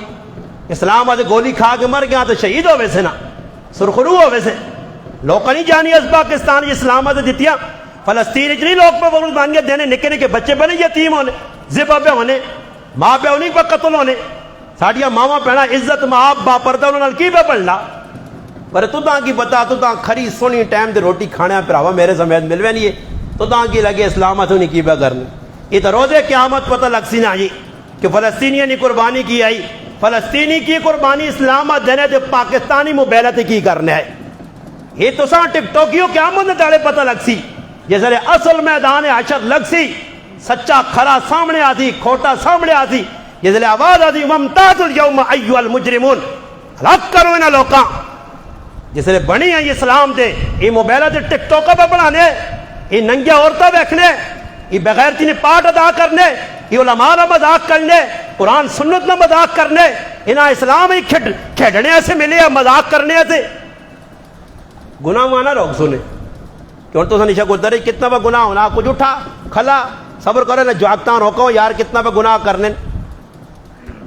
A: اسلام آتے گولی کھا کے مر گیا تو شہید ہو ویسے نا سرخرو ہو ویسے لوگ نہیں جانی اس پاکستان اسلام آتے دیتیا فلسطین اتنی لوگ پہ بغل بان گیا دینے نکے نکے بچے بنے یتیم ہونے زبا پہ ہونے ماں پہ انہیں پہ قتل ہونے ساڑھیا ماما پہنا عزت ماں با پردہ انہوں نے کی پہ پڑھنا پر تو تاں کی بتا تو تاں کھری سونی ٹائم دے روٹی کھانے پر آوا میرے سمیت ملوے نہیں ہے تو تاں کی لگے اسلام آتوں نے کی پہ کرنے یہ تو روزے قیامت پتہ لگ سی نہ جی کہ فلسطینی نے قربانی کی آئی فلسطینی کی قربانی اسلام دینے دے پاکستانی موبیلت کی کرنے ہے. یہ تو ساں ٹک ٹوکیو قیامت نے داڑے پتہ لگ سی جیسے اصل میدان حشر لگ سی سچا کھرا سامنے آتی کھوٹا سامنے آتی جیسے آواز آتی ممتاز اليوم ایھا المجرمون ہلاک کرو انہاں لوکاں جیسے بنی ہیں یہ اسلام دے یہ موبیلہ دے ٹک ٹوکا پہ بنانے یہ ننگیا عورتیں دیکھنے یہ بغیرتی نے پاٹ ادا کرنے یہ علماء نہ مذاق کرنے قرآن سنت نہ مذاق کرنے انہاں اسلام ہی کھیڑنے سے ملے ہیں مذاق کرنے سے گناہ مانا روک سنے کہ تو سنیشہ کو درے کتنا پہ گناہ ہونا کچھ اٹھا کھلا صبر کرے نہ جاگتا روکو یار کتنا پہ گناہ کرنے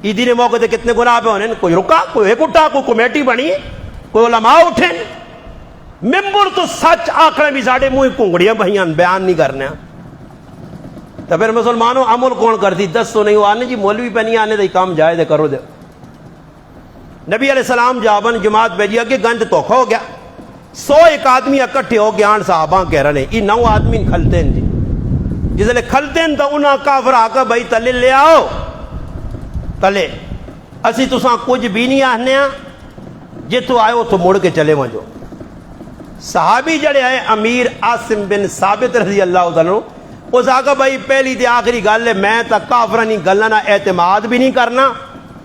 A: عیدی نے موقع دے کتنے گناہ پہ ہونے کوئی رکا کوئی ایک اٹھا کوئی کمیٹی بنی کوئی علماء اٹھیں ممبر تو سچ آکھنے بھی ساڑھے موئی کنگڑیاں بھائیاں بیان نہیں کرنے تو پھر مسلمانوں عمل کون کرتی 10 تو نہیں ہو آنے جی مولوی پہ نہیں آنے دے کام جائے دے کرو دے. نبی علیہ السلام جابن جماعت بھیجیا کہ گند توکھا ہو گیا 101 آدمی اکٹھے ہو گیا آن صحابہ کہہ رہے ہیں یہ 9 آدمی کھلتے ہیں جی جس لئے کھلتے ہیں تو انہاں کافر آکا بھائی تلے لے آؤ تلے اسی تو ساں کچھ بھی نہیں آنے ہیں جے تو آئے ہو تو مڑ کے چلے وہاں جو صحابی جڑے آئے امیر عاصم بن ثابت رضی اللہ عنہ اس آگا بھائی پہلی تے آخری گل ہے میں تا کافرانی گلہ نہ اعتماد بھی نہیں کرنا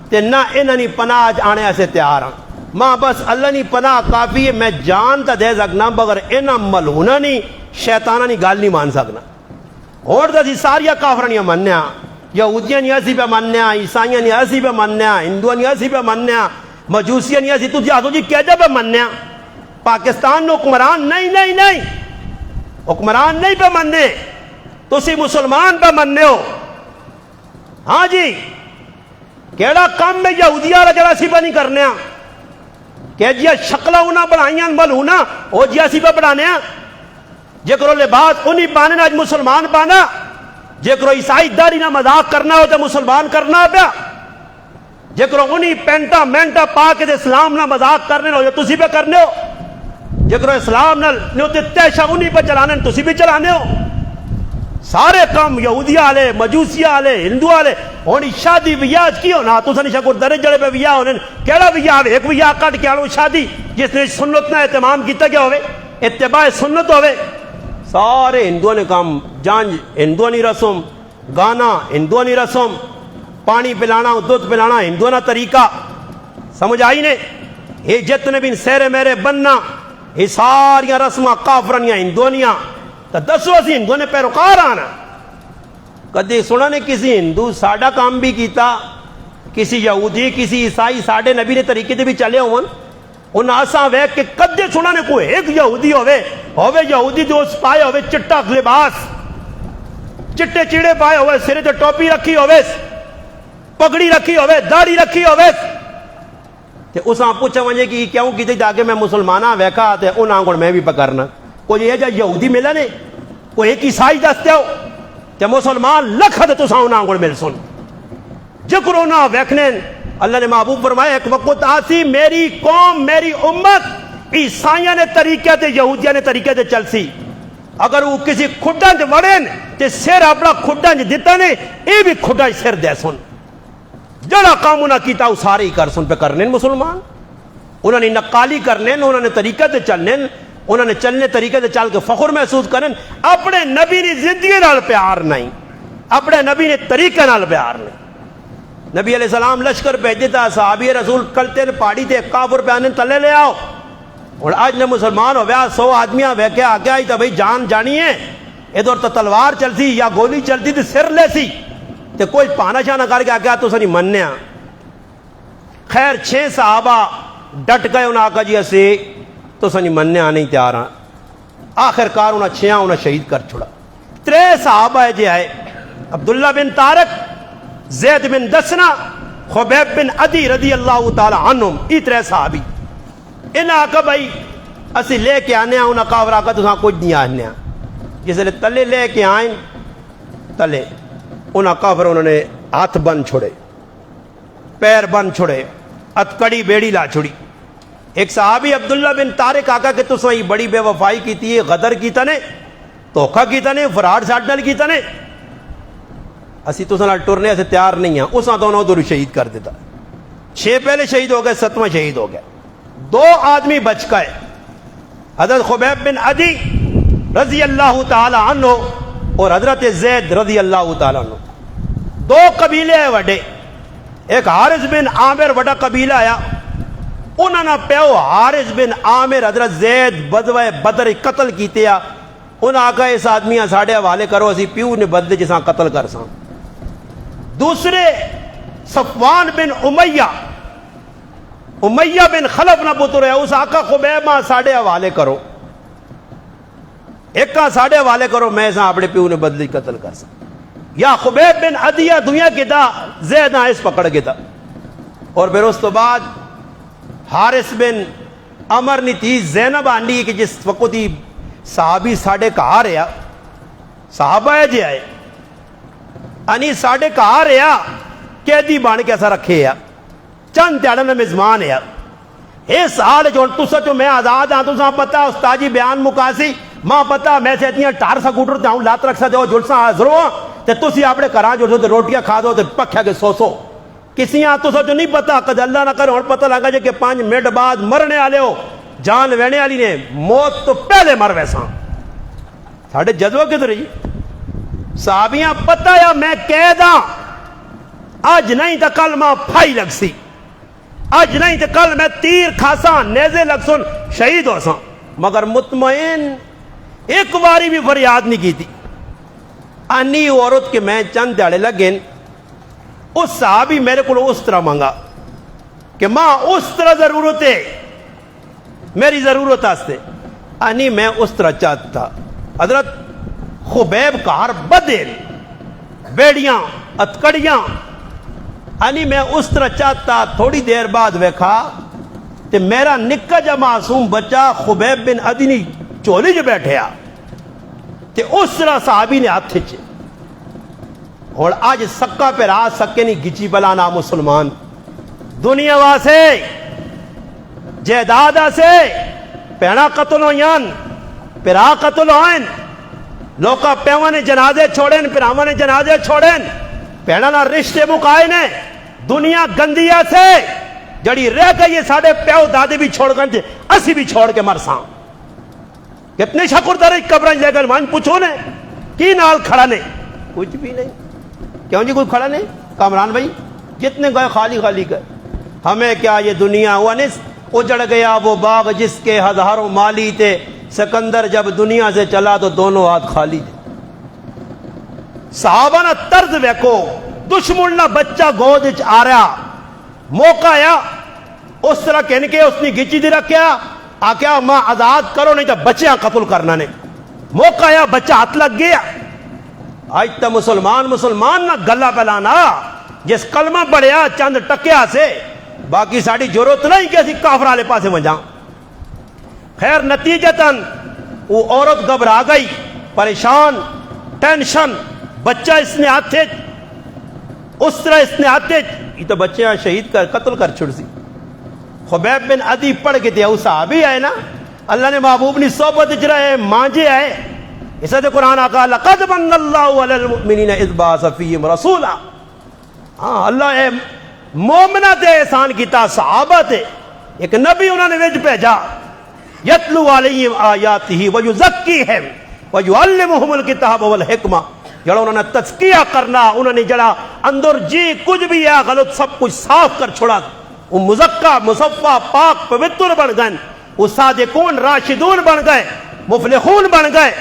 A: تے نہ انہاں نی پناہ آنے ایسے تیار ہاں ماں بس اللہ نی پناہ کافی ہے میں جان تا دے سکنا بغیر انہاں ملہونہ نی شیطانہ نی گل نہیں مان سکنا اور تا سی ساریا کافرانیاں مننے ہاں یہودیاں نی ایسی پہ مننے ہاں عیسائیاں نی ایسی پہ مننے ہاں ہندوان نی ایسی پہ مننے ہاں مجوسیاں نی ایسی تو جہازو جی کہہ پہ مننے ہاں پاکستان حکمران نہیں حکمران نہیں پہ مننے تسی مسلمان پہ مننے ہو ہاں جی کیڑا کام میں یہودیہ رجڑا سی پہ نہیں کرنے ہاں کہ جی شکلہ ہونا بڑھائیاں بل ہونا او جی سی پہ بڑھانے ہاں جے کرو لباس انہی پانے آج مسلمان پانا جے کرو عیسائی داری نہ مذاق کرنا ہو تو مسلمان کرنا پیا جے کرو انہی پینٹا مینٹا پا کے اسلام نہ مذاق کرنے ہو یا تسی پہ کرنے ہو جکر اسلام نال نے تے شاونی پہ چلانے تسی بھی چلانے ہو سارے کام یہودی والے مجوسی والے ہندو والے ہونی شادی بیاہ کی ہونا تو سنی شکر درج جڑے پہ بیاہ ہونے کیڑا بیاہ ہوئے ایک بیاہ کٹ کے آلو شادی جس نے سنت نہ اہتمام کیتا کیا ہوئے اتباع سنت ہوئے سارے ہندووں نے کام جانج ہندووں نے رسم گانا ہندووں نے رسم پانی پلانا دودھ پلانا ہندووں نے طریقہ سمجھ آئی نے یہ جتنے بھی سیرے میرے بننا یہ ساریاں رسماں کافرنیاں ہندوانیاں تو دسو اسی ہندووں نے پیروکار آنا کدی سنا نے کسی ہندو ساڈا کام بھی کیتا کسی یہودی کسی عیسائی ساڈے نبی نے طریقے دے بھی چلے ہون ان آساں ویکھ کے کدی سنا نے کوئی ایک یہودی ہوئے یہودی جو پائے ہوئے چٹا لباس چٹے چیڑے پائے ہوئے سرے تے ٹوپی رکھی ہوئے پگڑی رکھی ہوئے داڑھی رکھی ہوئے تے اساں پوچھا ونجے کہ کیوں کیتے جاکے میں مسلماناں ویکھا تے انہاں کول میں بھی پکڑنا کوئی یہ جا یہودی ملا نے کوئی ایک عیسائی دستے ہو تے مسلمان لکھ دے تساں انہاں کول مل سن جکر انہاں ویکھنے اللہ نے محبوب فرمایا ایک وقت آسی میری قوم میری امت عیسائیاں نے طریقے تے یہودیاں نے طریقے تے چل سی اگر وہ کسی کھڈاں تے وڑن تے سر اپنا کھڈاں دتا نے اے بھی کھڈا سر دے سن جڑا کام انہاں کیتا وہ سارے ہی کر سن پہ کرنے مسلمان انہوں نے نقالی کرنے انہوں نے طریقے تے چلنے انہوں نے چلنے طریقے تے چل کے فخر محسوس کرن اپنے نبی نے زندگی نال پیار نہیں اپنے نبی نے طریقے نال پیار نہیں نبی علیہ السلام لشکر بھیجے تھا صحابی رسول کلتے پہاڑی تے کافر پہ آنے تلے لے آؤ اور آج نے مسلمان ہو گیا 100 آدمیاں ویکھے آگے آئی تو بھئی جان جانی ہے ادھر تو تلوار چلتی یا گولی چلتی تو سر لے سی تے کوئی پانا شاہ نہ کر کے آگیا تو سنی مننے ہاں خیر 6 صحابہ ڈٹ گئے انہاں آقا جی اسے تو سنی مننے ہاں نہیں تیار ہاں آخر کار انہاں 6 انہاں شہید کر چھوڑا 3 صحابہ ہے جی آئے عبداللہ بن طارق زید بن دسنا خبیب بن عدی رضی اللہ تعالی عنہم ای 3 صحابی انہاں آقا بھائی اسی لے کے آنے ہاں انہاں کافر آقا تو کچھ نہیں آنے ہاں جس لئے تلے لے کے آئیں تلے انہاں کافر انہوں نے ہاتھ بند چھوڑے پیر بند چھوڑے اتکڑی بیڑی لا چھوڑی ایک صحابی عبداللہ بن طارق آقا کہ تو سوئی بڑی بے وفائی کی تھی غدر کی تنے دھوکہ کی تنے فراڈ ساڈ نال کی تنے اسی تو سنال ٹرنے سے تیار نہیں ہیں اساں دونوں ادھر شہید کر دیتا 6 پہلے شہید ہو گئے 7واں شہید ہو گئے 2 آدمی بچ گئے حضرت خبیب بن عدی رضی اللہ تعالی عنہ اور حضرت زید رضی اللہ تعالی عنہ 2 قبیلے ہیں وڈے ایک حارث بن عامر وڈا قبیلہ آیا انہوں نے پیو حارث بن عامر حضرت زید بدوے بدر قتل کیتے ہیں انہوں آقا اس آدمیاں ساڑھے حوالے کرو اسی پیو نے بدلے جساں قتل کر ساں دوسرے صفوان بن امیہ بن خلف نہ پتر ہے اس آقا خبیبہ ساڑھے حوالے کرو ایک کا ساڑھے حوالے کرو میں ساں اپنے پیو نے بدلی قتل کر ساں یا خبیب بن عدیہ دنیا کی دا زید آئیس پکڑ گیا اور پھر اس تو بعد حارث بن عمر نے تھی زینب آنی کہ جس وقت ہی صحابی ساڑھے کہا رہا صحابہ ہے جی آئے انہی ساڑھے کہا رہا قیدی بان کے ایسا رکھے یا چند تیڑا میں مزمان ہے اے سال جو تسا جو میں آزاد ہاں تسا پتا استاجی بیان مکاسی ماں پتا میں سے اتنی 18 سا گوٹر تے ہوں لات رکھ سا دے جلسا حاضر ہوں تے تسی اپنے کراں جو تے روٹیاں کھا دو تے پکھا کے سو کسی ہاں تسا جو نہیں پتا قد اللہ نہ کرے اور پتہ لگا جے کہ 5 منٹ بعد مرنے آلے ہو جان وینے والی نے موت تو پہلے مر ویسا ساڑھے جذبہ کدھر رہی صحابیاں پتہ یا میں قید ہاں آج نہیں تا کل ماں پھائی لگ سی آج نہیں تا کل میں تیر کھاساں نیزے لگ سن شہید ہو ساں مگر مطمئن ایک باری بھی فریاد نہیں کی تھی انی عورت کے میں چند دیڑے لگیں اس صحابی میرے کو اس طرح مانگا کہ ماں اس طرح ضرورت ہے میری ضرورت آستے انی میں اس طرح چاہتا تھا حضرت خبیب کار بدل بیڑیاں اتکڑیاں انی میں اس طرح چاہتا تھوڑی دیر بعد ویکھا تے میرا نکا جا معصوم بچہ خبیب بن عدی نے چولی جو بیٹھے آ تے اس طرح صحابی نے ہاتھ چھے اور آج سکا پہ راہ سکے نہیں گچی بلانا مسلمان دنیا واسے جیدادہ سے پیڑا قتل ہویان پیرا قتل ہوئن لوکا پیوا نے جنازے چھوڑین پیراوا نے جنازے چھوڑین پیڑا نہ رشتے مکائے نے دنیا گندیا سے جڑی رہ گئی ہے ساڑھے پیو دادے بھی چھوڑ گئے تھے اسی بھی چھوڑ کے مرساں کتنے شکر دارے قبریں لے گئے مان پوچھو نے کی نال کھڑا نے کچھ بھی نہیں کیوں جی کوئی کھڑا نہیں کامران بھائی جتنے گئے خالی خالی گئے ہمیں کیا یہ دنیا ونس اجڑ گیا وہ باغ جس کے ہزاروں مالی تھے سکندر جب دنیا سے چلا تو دونوں ہاتھ خالی تھے صحابہ نہ طرز ویکو دشمن نہ بچہ گود آ رہا موقع آیا اس طرح کہنے کے اس نے گچی دی رکھیا آکیا ماں آزاد کرو نہیں تو بچیاں قتل کرنا نے موقع آیا بچہ ہاتھ لگ گیا آج تو مسلمان نہ گلا پلانا جس کلمہ بڑھیا چند ٹکیا سے باقی ساڑی ضرورت نہیں کہ اسی کافر والے پاسے وجاں خیر نتیجتاً وہ عورت گھبرا گئی پریشان ٹینشن بچہ اس نے ہاتھے اس طرح اس نے ہاتھے یہ تو بچے شہید کر قتل کر چھڑ سی خبیب بن عدی پڑھ کے دیا وہ صحابی آئے نا اللہ نے محبوب نے صحبت اجرا ہے مانجے آئے اسے تو قرآن آقا لقد من اللہ علی المؤمنین اذ بعث فیہم رسولا ہاں اللہ اے مومنہ تے احسان کیتا صحابہ تے ایک نبی انہوں نے ویج بھیجا یتلو علیہم آیاتہ ویزکیہم ویعلمہم الکتاب والحکمہ جڑا انہوں نے تزکیہ کرنا انہوں نے جڑا اندر جی کچھ بھی ہے غلط سب کچھ صاف کر چھوڑا وہ مزکہ مصفہ پاک پوتر بن گئے وہ صادقون راشدون بن گئے مفلحون بن گئے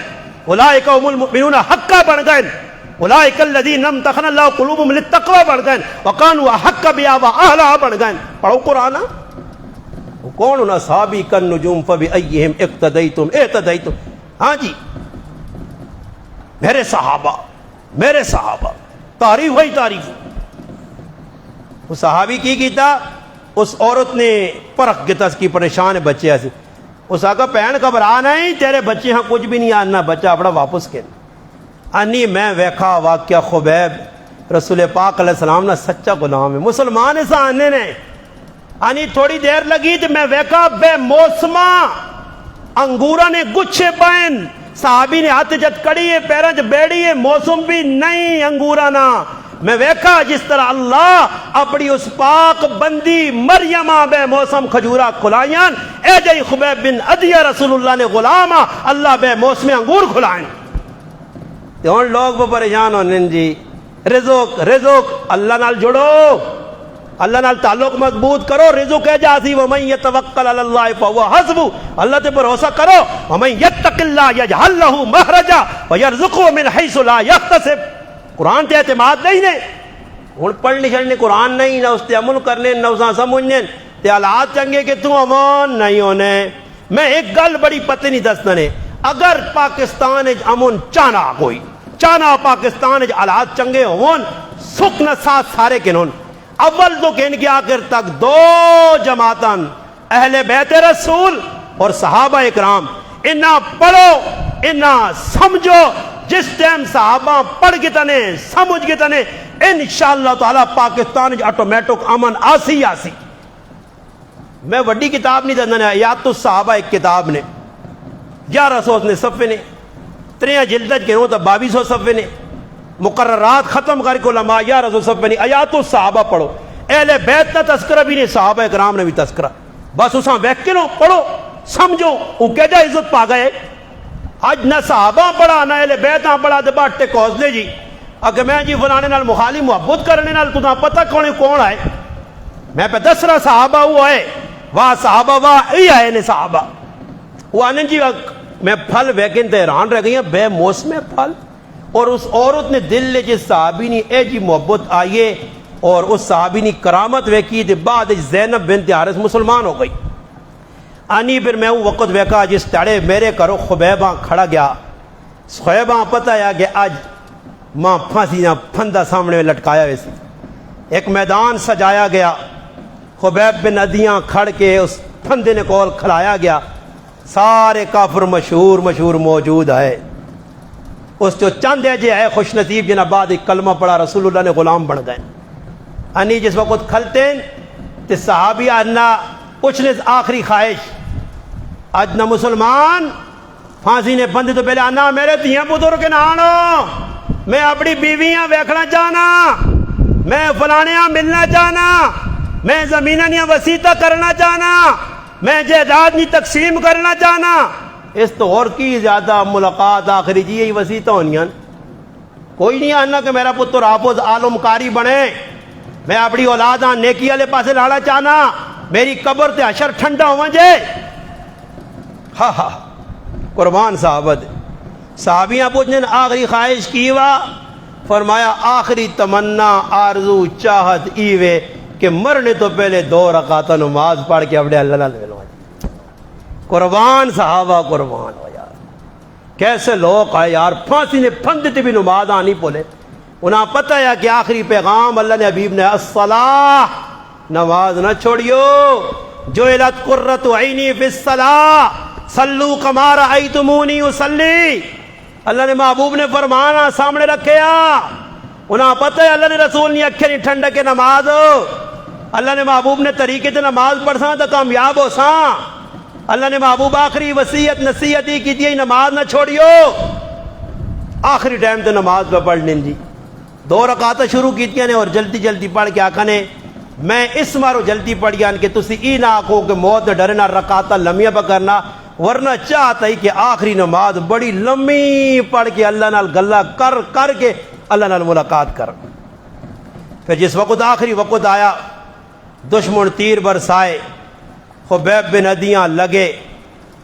A: اولئک هم المؤمنون حقا بن گئے اولئک الذین امتحن اللہ قلوبهم للتقوی بن گئے وکانوا احق بها واهلها بن گئے پڑھو قرآن کون ان اصحابی کالنجوم فبأیہم اقتدیتم ہاں جی میرے صحابہ تعریف ہوئی تعریف اس صحابی کی کیتا اس عورت نے پرکھ کے تس کی پریشان بچے ایسے اس آقا پہن گھبرا نہیں تیرے بچے ہاں کچھ بھی نہیں آنا بچہ اپنا واپس کے آنی میں ویکھا واقعہ خبیب رسول پاک علیہ السلام نہ سچا غلام ہے مسلمان ایسا آنے نے آنی تھوڑی دیر لگی تو میں ویکھا بے موسمہ انگورہ نے گچھے پائن صحابی نے ہاتھ جت کڑی ہے پیروں چ بیڑی ہے موسم بھی نہیں انگورانا میں ویکھا جس طرح اللہ اپنی اس پاک بندی مریمہ بے موسم کھجورا کھلائیاں اے جائی خبیب بن عدیہ رسول اللہ نے غلامہ اللہ بے موسم انگور کھلائیں تو ان لوگ وہ پریشان ہونے جی رزق اللہ نال جڑو اللہ نال تعلق مضبوط کرو رزق ہے جازی ومن یتوکل علی اللہ فهو حسبہ اللہ تے بھروسہ کرو ومن یتق اللہ یجعل له مخرجا ویرزقه من حیث لا یحتسب قرآن تے اعتماد نہیں نے ہن پڑھنے چھڑنے قرآن نہیں نہ اس تے عمل کرنے نہ اساں سمجھنے تے حالات چنگے کہ تو امان نہیں ہونے میں ایک گل بڑی پتہ نہیں دسنا نے اگر پاکستان وچ امن چانا پاکستان وچ حالات چنگے ہون سکھ نہ ساتھ سارے کنون اول تو کہن کے آخر تک دو جماعتاں اہل بیت رسول اور صحابہ اکرام انہاں پڑھو انہاں سمجھو جس ٹائم صحابہ پڑھ کے تنے سمجھ کے تنے انشاءاللہ تعالی پاکستان آٹومیٹک امن آسی میں وڈی کتاب نہیں دندنا یاد تو صحابہ ایک کتاب نے 1100 نے صفحے نے 3 جلدج کے ہوں تو 2200 صفحے نے مقررات ختم کر کے علماء یا رسول صاحب نے آیات الصحابہ پڑھو اہل بیت نہ تذکرہ بھی نہیں صحابہ اکرام نے بھی تذکرہ بس اساں ویکھ کے نو پڑھو سمجھو او کہ جا عزت پا گئے اج نہ صحابہ پڑھا نہ اہل بیت نہ پڑھا تے باٹے کوسلے جی اگر میں جی فلانے نال مخالف محبت کرنے نال تساں پتہ کون آئے میں پہ دس رہا صحابہ وہ آئے واہ صحابہ واہ ای آئے نے صحابہ وہ آنے جی میں پھل ویکن تے حیران رہ گئی بے موسم پھل اور اس عورت نے دل لے جس صحابی نے اے جی محبت آئیے اور اس صحابی نے کرامت ویکی تے بعد زینب بنت حارث مسلمان ہو گئی آنی پھر میں وقت ویکا جس تڑے میرے کرو خبیباں کھڑا گیا خبیباں پتہ ہے کہ آج ماں پھانسی نہ پھندہ سامنے میں لٹکایا ویسی ایک میدان سجایا گیا خبیب بن عدیاں کھڑ کے اس پھندے نے کول کھلایا گیا سارے کافر مشہور موجود ہے اس جو چند ہے جے ہے خوش نصیب جنہ بعد ایک کلمہ پڑھا رسول اللہ نے غلام بن گئے انی جس وقت کھلتے ہیں تے صحابی انا پوچھنے آخری خواہش اج نہ مسلمان پھانسی نے بندی تو پہلے آنا میرے دھیاں پتر کے نانو میں اپنی بیویاں ویکھنا چاہنا میں فلانیاں ملنا چاہنا میں زمینیاں وسیطہ کرنا چاہنا میں جائیداد نہیں تقسیم کرنا چاہنا اس تو اور کی زیادہ ملاقات آخری جی یہی وسیطہ ہونی ہیں کوئی نہیں آنا کہ میرا پتر حافظ عالم کاری بنے میں اپنی اولاد نیکی والے پاسے لانا چاہنا میری قبر تے حشر ٹھنڈا ہو جے ہاں ہاں قربان صحابیاں پوچھنے آخری خواہش کی وا فرمایا آخری تمنا آرزو چاہت ایوے کہ مرنے تو پہلے 2 رکعت نماز پڑھ کے اپنے اللہ ملو قربان صحابہ قربان ہو یار کیسے لوگ آئے یار پھانسی نے پھندتے بھی نماز آنی پولے انہاں پتہ ہے کہ آخری پیغام اللہ نے حبیب نے الصلاۃ نماز نہ چھوڑیو جعلت قرۃ عینی فی الصلاۃ صلو کما رأیتمونی اصلی اللہ نے محبوب نے فرمانا سامنے رکھیا انہاں پتہ ہے اللہ نے رسول نہیں اکھے نہیں ٹھنڈا کے نماز اللہ نے محبوب نے طریقے سے نماز پڑھساں تو کامیاب ہو ساں اللہ نے محبوب آخری وصیت نصیحت ہی کی تھی نماز نہ چھوڑیو آخری ٹائم تو نماز پہ پڑھ لیں جی 2 رکعت شروع کی نے اور جلدی جلدی پڑھ کے آقا نے میں اس مارو جلدی پڑھ گیا کہ تسی ای نہ آکھو کہ موت نے ڈرنا رکعت لمبیاں پہ کرنا ورنہ چاہتا ہی کہ آخری نماز بڑی لمبی پڑھ کے اللہ نال گلہ کر کے اللہ نال ملاقات کر پھر جس وقت آخری وقت آیا دشمن تیر برسائے خبیب بن عدیاں لگے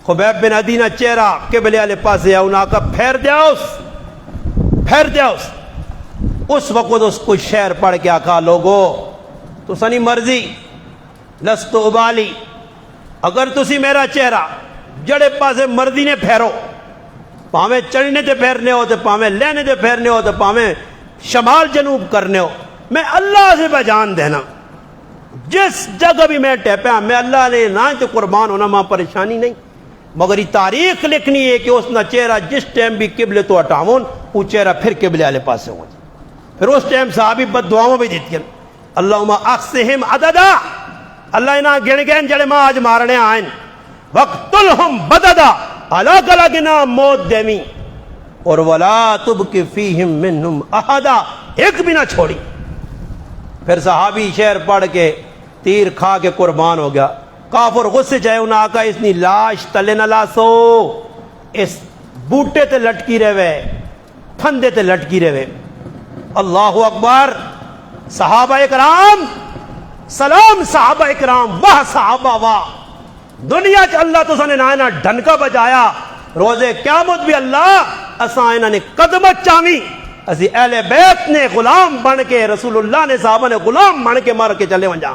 A: خبیب بن عدی نہ چہرہ قبلے والے پاسے انہاں کا پھیر دیا اس وقت اس کو شعر پڑھ کے آقا لوگو تو سنی مرضی لست ابالی اگر تسی میرا چہرہ جڑے پاسے مرضی نے پھیرو پاویں چڑھنے تے پھیرنے ہو تے پاویں لینے تے پھیرنے ہو تے پاویں شمال جنوب کرنے ہو میں اللہ سے بجان دینا جس جگہ بھی میں ٹیپیا میں اللہ نے نہ تو قربان ہونا ماں پریشانی نہیں مگر یہ تاریخ لکھنی ہے کہ اس نہ چہرہ جس ٹائم بھی قبلے تو ہٹاون وہ چہرہ پھر قبلے والے پاسے ہو پھر اس ٹائم صحابی بد دعاؤں بھی دیتی ہیں اللہم اقسہم عددا اللہ انہاں گن گئن جڑے ماں آج مارنے آئیں وقتلہم بددا الگ الگ انہاں موت دیمی اور ولا تبکی فیہم منہم احدا ایک بھی نہ چھوڑی پھر صحابی شعر پڑھ کے تیر کھا کے قربان ہو گیا کافر غصے جائے انہاں آقا اس نی لاش تلے نہ لاسو اس بوٹے تے لٹکی رہے پھندے تے لٹکی رہے اللہ اکبر صحابہ اکرام سلام صحابہ اکرام واہ صحابہ واہ دنیا چ اللہ تو سنے نائنا ڈھنکا بجایا روزے قیامت بھی اللہ اساں انہاں نے قدمت چاوی اسی اہل بیت نے غلام بن کے رسول اللہ نے صحابہ نے غلام بن کے مار کے چلے ونجا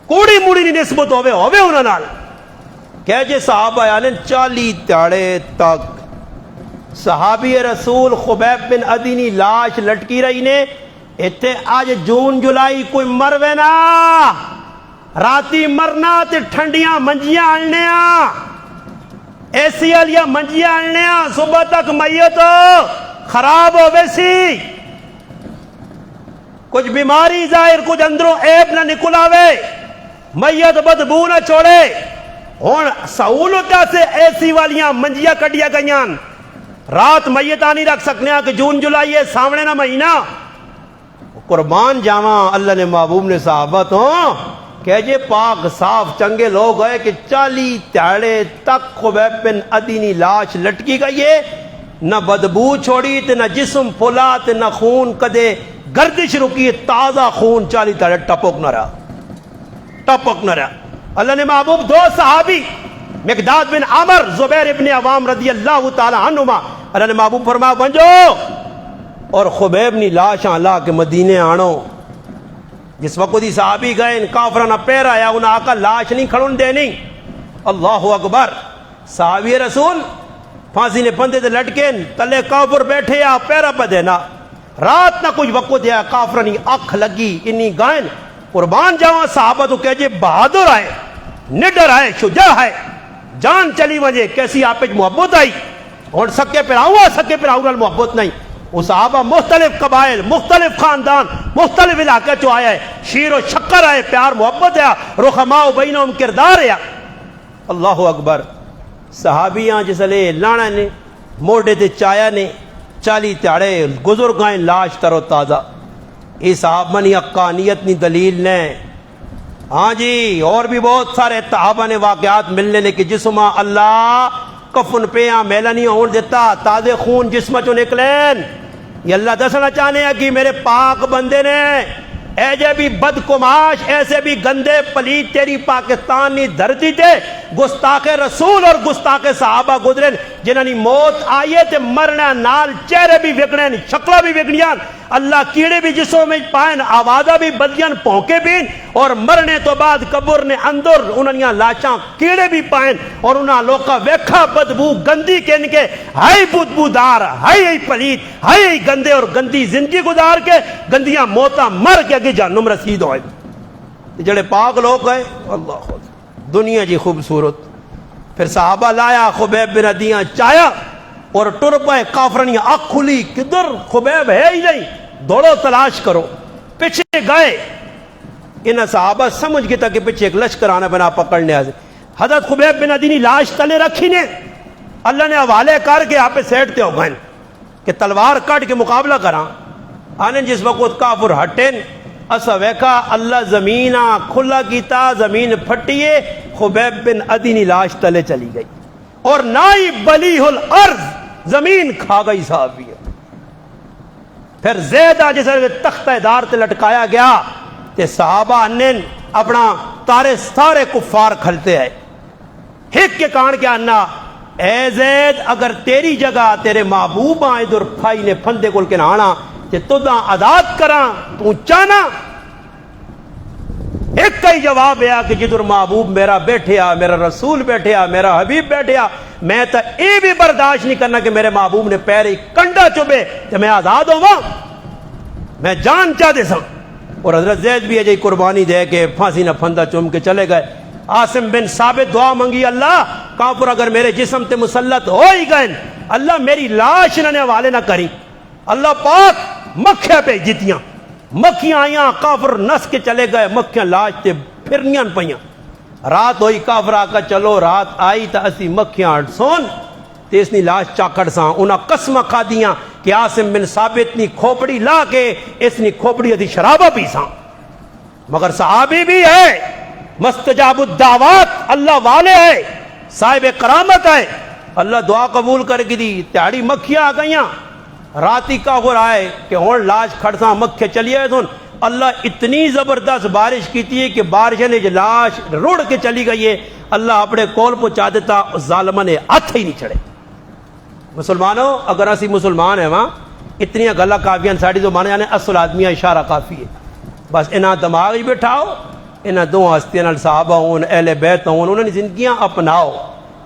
A: کوڑی موڑی نہیں نسبت ہوے انہاں نال کہ جے صحابہ یعنی 40 تاڑے تک صحابی رسول خبیب بن عدی نی لاش لٹکی رہی نے ایتھے آج جون جولائی کوئی مروے نا راتی مرنا تے ٹھنڈیاں منجیاں آلنیا ایسی والیاں منجیاں آلنیا صبح تک میت خراب ہو ویسی کچھ بیماری ظاہر کچھ اندروں عیب نہ نکلاوے میت بدبو نہ چھوڑے ہون سہولتہ سے ایسی والیاں منجیاں کڈیا گئیاں رات میتاں نہیں رکھ سکنے کہ جون جولائی ہے سامنے نہ مہینہ قربان جاواں اللہ نے محبوب نے صحابہ تو کہ جے پاک صاف چنگے لوگ ہوئے کہ 40 تیاڑے تک خبیب بن عدی نی لاش لٹکی گئی ہے نہ بدبو چھوڑی تے نہ جسم پھلا تے نہ خون کدے گردش رکی تازہ خون 40 تیاڑے ٹپک نہ رہا اللہ نے محبوب 2 صحابی مقداد بن عمر زبیر ابن عوام رضی اللہ تعالی عنہما اللہ نے محبوب فرمایا بنجو اور خبیب نی لاشاں لا کے مدینے آنو جس وقت دی صحابی گئے ان کافرانہ پیر آیا انہاں آقا لاش نہیں کھڑن دینی اللہ اکبر صحابی رسول پھانسی نے پندے دے لٹکے تلے کافر بیٹھے یا پیرا پہ دینا رات نہ کچھ وقت دیا کافرانی اکھ لگی انی گائن قربان جاواں صحابہ تو کہجے بہادر آئے نڈر آئے شجاع آئے جان چلی وجے کیسی آپ محبت آئی اور سکے پراؤں نال محبت نہیں وہ صحابہ مختلف قبائل مختلف خاندان مختلف علاقے چو آیا ہے شیر و شکر آئے پیار محبت ہے رخماء بینہم کردار ہے اللہ اکبر صحابیاں جسلے لانا نے موڈے تے چایا نے 40 تیاڑے گزرگائیں لاش تر و تازہ. یہ صاحب منی حقانیت نی دلیل نے. ہاں جی اور بھی بہت سارے صحابہ نے واقعات ملنے نے کہ جسمہ اللہ کفن پیاں میلا نہیں ہون دیتا, تازے خون جسمہ چو نکلین. یہ اللہ دسنا چاہنے ہیں کہ میرے پاک بندے نے اے جے بھی بدکماش ایسے بھی گندے پلیت تیری پاکستانی دھرتی تے گستاخ رسول اور گستاخ صحابہ گزرے جنہاں نی موت آئیے تے مرنا نال چہرے بھی وگڑیں شکلہ بھی وگڑیاں اللہ کیڑے بھی جسوں میں پائن آوازہ بھی بدیاں پونکے بھی اور مرنے تو بعد قبر نے اندر انہاں لاشاں کیڑے بھی پائن اور انہاں لوکا ویکھا بدبو گندی کہن کے ہائی بدبودار ہائی پلیت ہائی گندے اور گندی زندگی گزار کے گندیاں موتاں مر کے اگے جہنم رسید ہوئے. جڑے پاک لوگ گئے اللہ خود دنیا جی خوبصورت. پھر صحابہ لایا خبیب بن عدیاں چایا اور ٹر پائے کافرنی آنکھ کھلی کدھر خبیب ہے ہی نہیں دوڑو تلاش کرو. پیچھے گئے انہاں صحابہ سمجھ گئے تھا کہ پیچھے ایک لشکرانہ بنا پکڑنے آئے. حضرت خبیب بن عدی نے لاش تلے رکھی نے اللہ نے حوالے کر کے آپ پہ سیٹتے ہو گئے کہ تلوار کٹ کے مقابلہ کراں. آنے جس وقت کافر ہٹیں اسا ویکھا اللہ زمینہ کھلا کیتا زمین پھٹیے خبیب بن عدی نے لاش تلے چلی گئی اور نائی بلیہ الارض زمین کھا گئی صحابی. پھر زیدہ جیسے تختہ دار تے لٹکایا گیا تے صحابہ نے اپنا تارے سارے کفار کھلتے آئے ہک کے کان کے آنا اے زید اگر تیری جگہ تیرے محبوب آئے در پھائی نے پھندے کل کے نانا تے تداں عداد کراں تو چانا. ایک کا ہی جواب ہے کہ جدر محبوب میرا بیٹھیا میرا رسول بیٹھیا میرا حبیب بیٹھیا میں تا اے بھی برداشت نہیں کرنا کہ میرے محبوب نے پیرے کنڈا چوبے تے میں آزاد ہوں میں جان چاہ دے سوں. اور حضرت زید بھی ہے قربانی دے کے پھانسی نہ پھندا چوم کے چلے گئے. عاصم بن ثابت دعا منگی اللہ کافر اگر میرے جسم تے مسلط ہو ہی گئے اللہ میری لاش نہ حوالے نہ کری. اللہ پاک مکھیاں پہ جتیاں مکھیاں آئیاں کافر نس کے چلے گئے مکھیاں لاش تے پھرنیاں پئیاں. رات ہوئی کافر آکا چلو رات آئی تا اسی مکھیاں سون تے اس نی لاش چاکڑ ساں. انہاں قسمہ کھا دیاں کہ عاصم بن ثابت نی کھوپڑی لا کے اس نی کھوپڑی ادھی شرابہ پی ساں. مگر صحابی بھی ہے مستجاب الدعوات اللہ والے ہے صاحب کرامت ہے اللہ دعا قبول کر کے دی. تیاڑی مکھیاں آ گئیاں راتی کافر آئے کہ ہون لاش کھڑساں مکھے چلیے سن اللہ اتنی زبردست بارش کی تھی کہ بارش نے لاش روڑ کے چلی گئی ہے. اللہ اپنے کول پہنچا دیتا ظالمہ نے ہاتھ ہی نہیں چڑھے. مسلمانوں اگر اسی مسلمان ہیں وہاں اتنی گلہ کافیاں ساڑی تو مانے جانے اصل آدمیاں اشارہ کافی ہے. بس انہاں دماغ ہی بٹھاؤ انہاں دو ہستیاں صحابہ ہون اہل بیت ہون انہوں نے زندگیاں اپناؤ.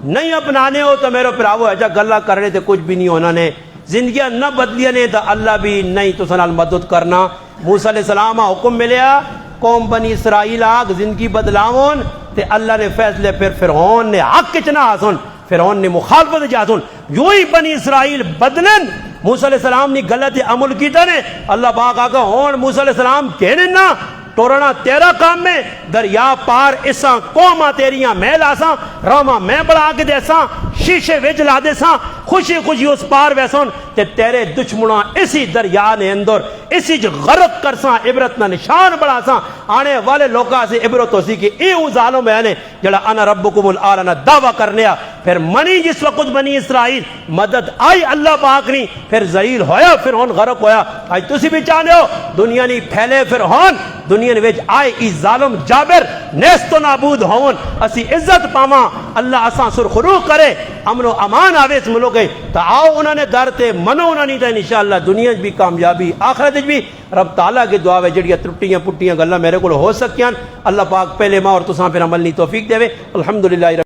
A: نہیں اپنانے ہو تو میرے پراؤ ایجا گلہ کر رہے تھے کچھ بھی نہیں ہونا نے زندگیاں نہ بدلیاں نے تو اللہ بھی نہیں تو سنال مدد کرنا. موسیٰ علیہ السلام حکم ملیا قوم بنی اسرائیل آگ زندگی بدلاون تے اللہ نے فیصلے پھر فرعون نے حق کچنا آسن فرعون نے مخالفت جاسن یوں ہی بنی اسرائیل بدلن. موسیٰ علیہ السلام نے غلط عمل کیتا نے اللہ پاک آگا ہون موسیٰ علیہ السلام کہنے نا ٹورنا تیرا کام میں دریا پار اساں قوماں تیریاں میل آساں راما میں بڑا کے دیساں شیشے وچ لا دیساں خوشی خوشی اس پار ویسون تے تیرے دشمناں اسی دریا نے اندر اسی جو غرق کرساں عبرت نہ نشان بڑا ساں آنے والے لوگاں سے عبرت ہو سی کہ ایو ظالم ہے نے جڑا انا ربکم الاعلی نہ دعویٰ کرنیا. پھر منی جس وقت بنی اسرائیل مدد آئی اللہ پاک نہیں پھر ذلیل ہویا فرعون غرق ہویا. آج تسی بھی چاہنے ہو دنیا نہیں پھیلے فرعون دنیا نے وچ آئے ای ظالم جابر نیست و نابود ہون اسی عزت پاواں اللہ اساں سرخرو کرے امن و امان آوے اس ملک ہے تو آؤ انہوں نے در تے منو انہوں نے انشاءاللہ دنیا بھی کامیابی آخرت بھی رب تعالیٰ کی دعا ہے جڑیاں ترٹیاں پٹیاں گلاں میرے کو ہو سکیاں اللہ پاک پہلے ماں اور تساں پھر عمل نہیں توفیق دے. الحمدللہ.